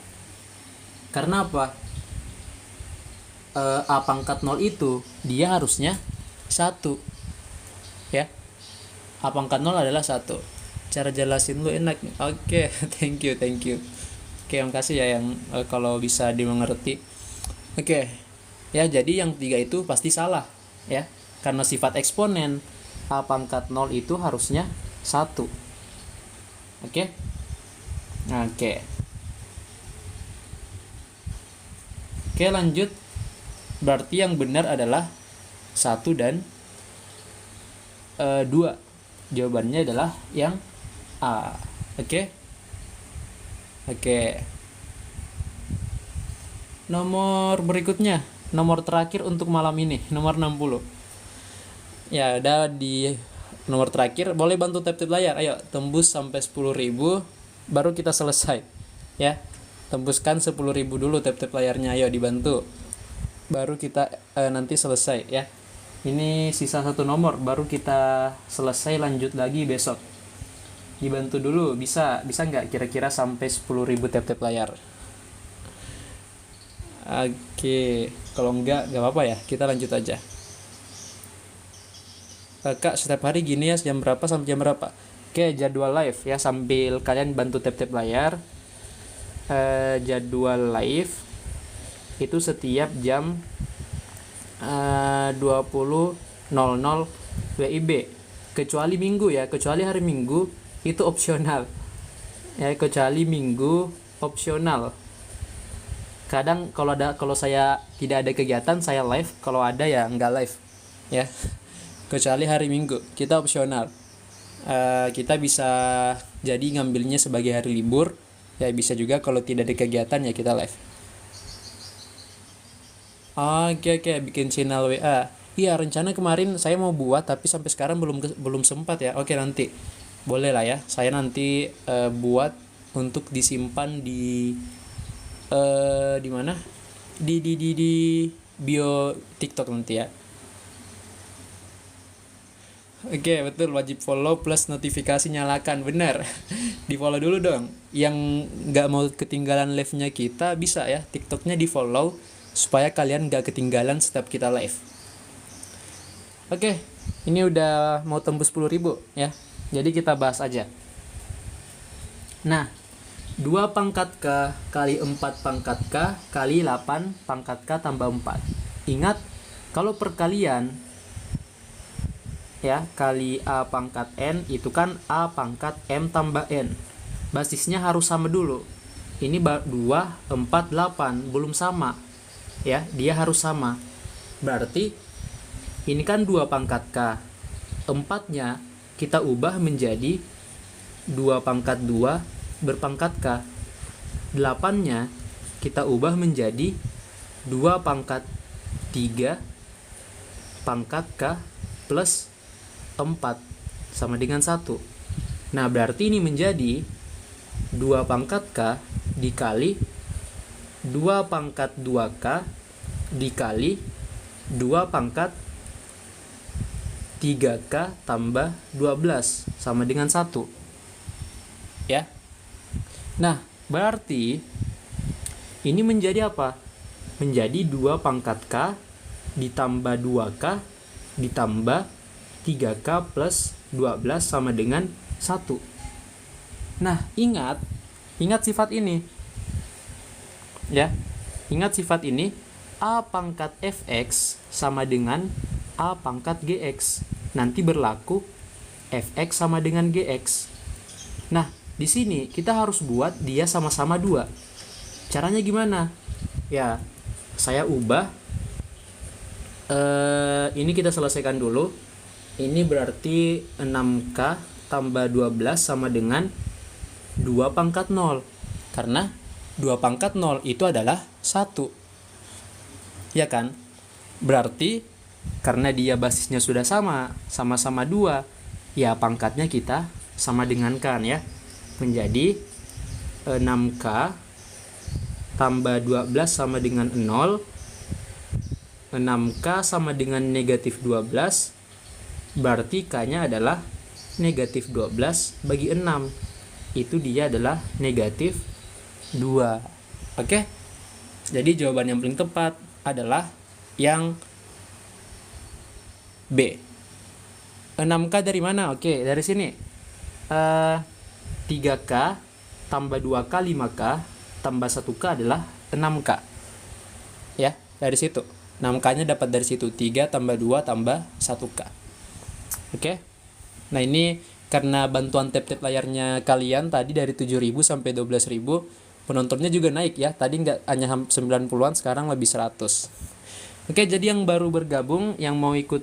Karena apa? A pangkat 0 itu dia harusnya 1 ya. A pangkat 0 adalah 1. Cara jelasin lu enak. Oke, thank you. Oke, makasih ya yang kalau bisa dimengerti. Oke. Ya, jadi yang 3 itu pasti salah ya. Karena sifat eksponen A pangkat 0 itu harusnya 1. Oke. Oke, lanjut. Berarti yang benar adalah 1 dan 2. Jawabannya adalah yang A. Oke. Nomor berikutnya, nomor terakhir untuk malam ini, nomor 60. Ya, udah di nomor terakhir. Boleh bantu tap-tap layar. Ayo, tembus sampai 10.000 baru kita selesai. Ya. Tembuskan 10.000 dulu tap-tap layarnya. Ayo dibantu. Baru kita nanti selesai ya. Ini sisa 1 nomor baru kita selesai, lanjut lagi besok. Dibantu dulu, bisa nggak kira-kira sampai 10.000 tap-tap layar? Oke, kalau nggak apa-apa ya, kita lanjut aja. Kak, setiap hari gini ya, jam berapa sampai jam berapa? Oke, jadwal live ya, sambil kalian bantu tap-tap layar. Jadwal live itu setiap jam 20.00 WIB, kecuali minggu ya, kecuali hari Minggu itu opsional ya, kecuali Minggu opsional. Kadang kalau saya tidak ada kegiatan saya live, kalau ada ya nggak live ya. Kecuali hari Minggu kita opsional. Kita bisa jadi ngambilnya sebagai hari libur ya, bisa juga kalau tidak ada kegiatan ya kita live. Oke, bikin channel WA. Iya, rencana kemarin saya mau buat tapi sampai sekarang belum sempat ya. Oke, nanti boleh lah ya. Saya nanti buat untuk disimpan di mana? Di bio TikTok nanti ya. Oke, betul, wajib follow plus notifikasi nyalakan. Benar. Di follow dulu dong. Yang nggak mau ketinggalan live-nya kita bisa ya, TikToknya di follow supaya kalian nggak ketinggalan setiap kita live. Oke, ini udah mau tembus 10.000 ya. Jadi kita bahas aja. Nah, 2 pangkat K kali 4 pangkat K kali 8 pangkat K tambah 4. Ingat, kalau perkalian ya, kali A pangkat N itu kan A pangkat M tambah N. Basisnya harus sama dulu. Ini 2, 4, 8 belum sama ya, dia harus sama. Berarti ini kan 2 pangkat K. 4-nya kita ubah menjadi 2 pangkat 2 berpangkat K. 8-nya kita ubah menjadi 2 pangkat 3 pangkat K plus 4 sama dengan 1. Nah, berarti ini menjadi 2 pangkat K dikali 2 pangkat 2K dikali 2 pangkat 3K tambah 12 sama dengan 1 ya. Nah, berarti ini menjadi apa? Menjadi 2 pangkat K ditambah 2K ditambah 3K plus 12 sama dengan 1. Nah, ingat sifat ini. Ya. Ingat sifat ini, A pangkat Fx sama dengan A pangkat Gx. Nanti berlaku Fx sama dengan Gx. Nah, di sini kita harus buat dia sama-sama 2. Caranya gimana? Ya, saya ubah. Ini kita selesaikan dulu. Ini berarti 6K tambah 12 sama dengan 2 pangkat 0. Karena 2 pangkat 0 itu adalah 1. Ya kan? Berarti karena dia basisnya sudah sama-sama 2, ya pangkatnya kita sama dengan kan ya. Menjadi 6K tambah 12 sama dengan 0. 6K sama dengan negatif 12. Berarti K-nya adalah negatif 12 bagi 6. Itu dia adalah negatif 2. Oke? Jadi jawaban yang paling tepat adalah yang B. 6K dari mana? Oke, dari sini. 3K tambah 2K 5K tambah 1K adalah 6K. Ya, dari situ. 6K-nya dapat dari situ. 3 tambah 2 tambah 1K. Oke? Nah, ini karena bantuan tap-tap layarnya kalian tadi dari 7.000 sampai 12.000, penontonnya juga naik ya. Tadi nggak hanya 90-an, sekarang lebih 100. Oke, jadi yang baru bergabung, yang mau ikut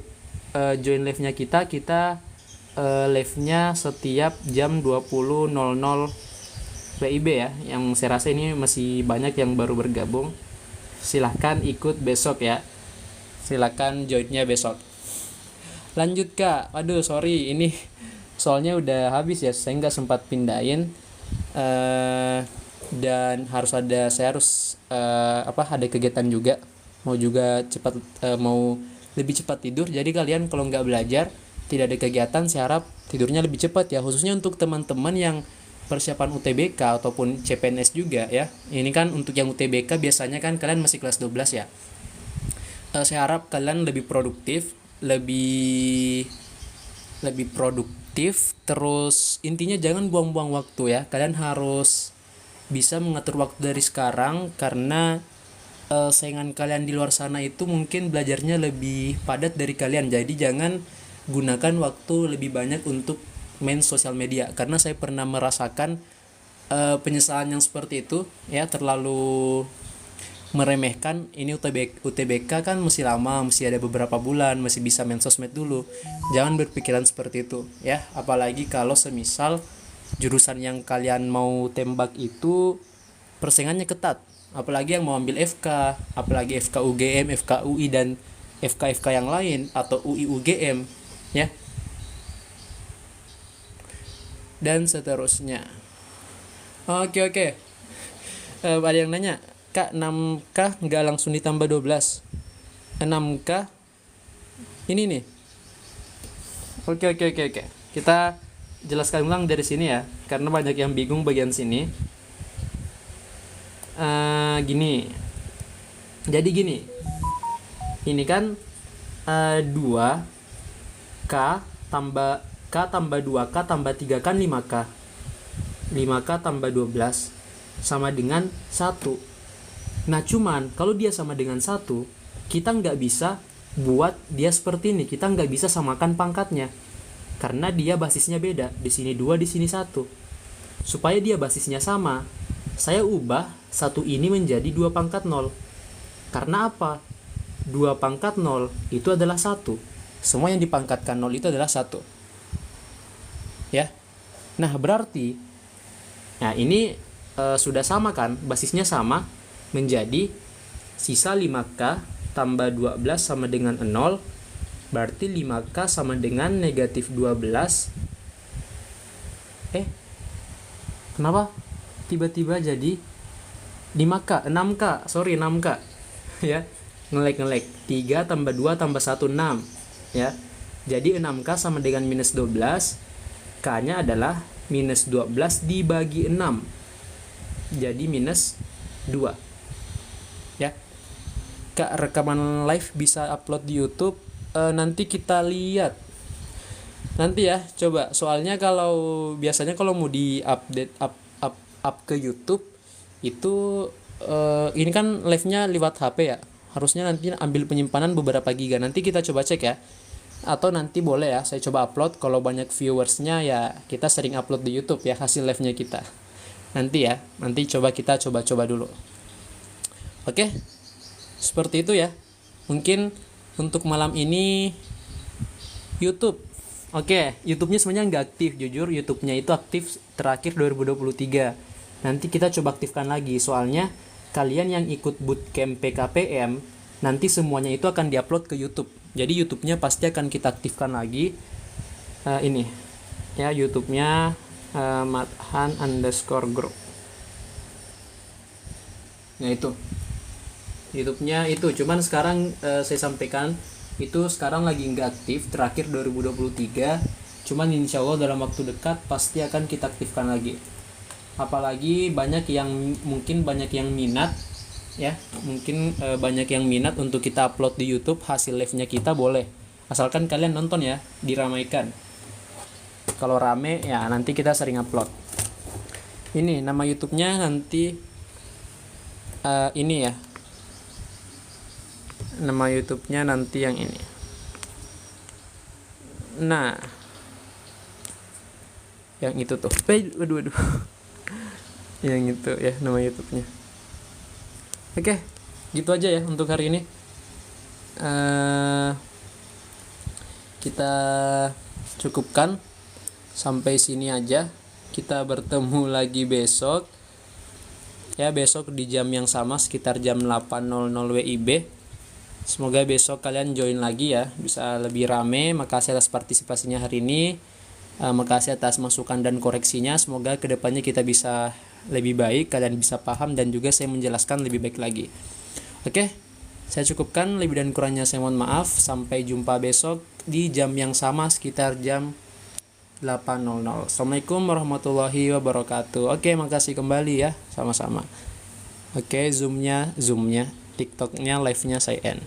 join live-nya kita live-nya setiap jam 20.00 WIB ya. Yang saya rasa ini masih banyak yang baru bergabung. Silahkan ikut besok ya. Silahkan join-nya besok. Lanjut Kak. Waduh, sorry, ini soalnya udah habis ya, saya nggak sempat pindahin. Dan saya harus ada kegiatan juga, mau lebih cepat tidur. Jadi kalian kalau nggak belajar, tidak ada kegiatan, saya harap tidurnya lebih cepat ya, khususnya untuk teman-teman yang persiapan UTBK ataupun CPNS juga ya. Ini kan untuk yang UTBK biasanya kan kalian masih kelas 12 ya. Saya harap kalian lebih produktif, lebih produktif, terus intinya jangan buang-buang waktu ya. Kalian harus bisa mengatur waktu dari sekarang, karena saingan kalian di luar sana itu mungkin belajarnya lebih padat dari kalian. Jadi jangan gunakan waktu lebih banyak untuk main sosial media, karena saya pernah merasakan penyesalan yang seperti itu ya. Terlalu meremehkan. Ini UTBK kan masih lama, masih ada beberapa bulan, masih bisa main sosmed dulu. Jangan berpikiran seperti itu ya, apalagi kalau semisal jurusan yang kalian mau tembak itu persaingannya ketat, apalagi yang mau ambil FK, apalagi FK UGM, FK UI, dan FK yang lain, atau UI UGM ya, dan seterusnya. Oke. Ada yang nanya, Kak, 6K nggak langsung ditambah 12? 6K ini nih. Oke. Kita jelaskan ulang dari sini ya, karena banyak yang bingung bagian sini. Jadi gini. Ini kan 2K tambah 2K tambah 3 kan 5K. 5K tambah 12 sama dengan 1. Nah, cuman kalau dia sama dengan 1, kita nggak bisa buat dia seperti ini. Kita nggak bisa samakan pangkatnya, karena dia basisnya beda. Di sini 2, di sini 1. Supaya dia basisnya sama, saya ubah 1 ini menjadi 2 pangkat 0. Karena apa? 2 pangkat 0 itu adalah 1. Semua yang dipangkatkan 0 itu adalah 1. Ya. Nah, berarti ini sudah sama kan? Basisnya sama, menjadi sisa 5K tambah 12 sama dengan 0. Berarti 5K sama dengan negatif 12. Kenapa tiba-tiba jadi 5K? 6K, sorry, 6K ya, ngelek 3 tambah 2 tambah 1, 6 ya. Jadi 6K sama dengan minus 12. K nya adalah minus 12 dibagi 6, jadi minus 2 ya. Kak, rekaman live bisa upload di YouTube. Nanti kita lihat Nanti ya, coba. Soalnya kalau biasanya kalau mau di update up ke YouTube itu ini kan live-nya lewat HP ya. Harusnya nanti ambil penyimpanan beberapa giga. Nanti kita coba cek ya. Atau nanti boleh ya, saya coba upload. Kalau banyak viewersnya ya kita sering upload di YouTube ya hasil live-nya kita. Nanti ya, nanti kita coba-coba dulu. Oke, seperti itu ya. Mungkin untuk malam ini YouTube. Oke, YouTube-nya sebenarnya nggak aktif, jujur. YouTube-nya itu aktif terakhir 2023. Nanti kita coba aktifkan lagi, soalnya kalian yang ikut bootcamp PKPM, nanti semuanya itu akan diupload ke YouTube. Jadi YouTube-nya pasti akan kita aktifkan lagi. Ini, ya YouTube-nya Mathan_group. Nah itu, YouTube-nya itu. Cuman sekarang saya sampaikan, itu sekarang lagi nggak aktif, terakhir 2023. Cuman insya Allah dalam waktu dekat pasti akan kita aktifkan lagi. Apalagi banyak yang minat ya, mungkin banyak yang minat untuk kita upload di YouTube hasil live-nya kita, boleh, asalkan kalian nonton ya, diramaikan. Kalau rame ya nanti kita sering upload. Ini nama YouTube-nya nanti ini ya, nama YouTube-nya nanti yang ini. Nah, yang itu tuh. Waduh. Yang itu ya nama YouTube-nya. Oke, gitu aja ya untuk hari ini. Kita cukupkan sampai sini aja. Kita bertemu lagi besok. Ya, besok di jam yang sama sekitar jam 8.00 WIB. Semoga besok kalian join lagi ya, bisa lebih rame. Makasih atas partisipasinya hari ini. Makasih atas masukan dan koreksinya. Semoga kedepannya kita bisa lebih baik, kalian bisa paham, dan juga saya menjelaskan lebih baik lagi. Oke, saya cukupkan. Lebih dan kurangnya saya mohon maaf. Sampai jumpa besok di jam yang sama sekitar jam 8.00. Assalamualaikum warahmatullahi wabarakatuh. Oke, makasih kembali ya, sama-sama. Oke, zoomnya, TikToknya, live-nya saya end.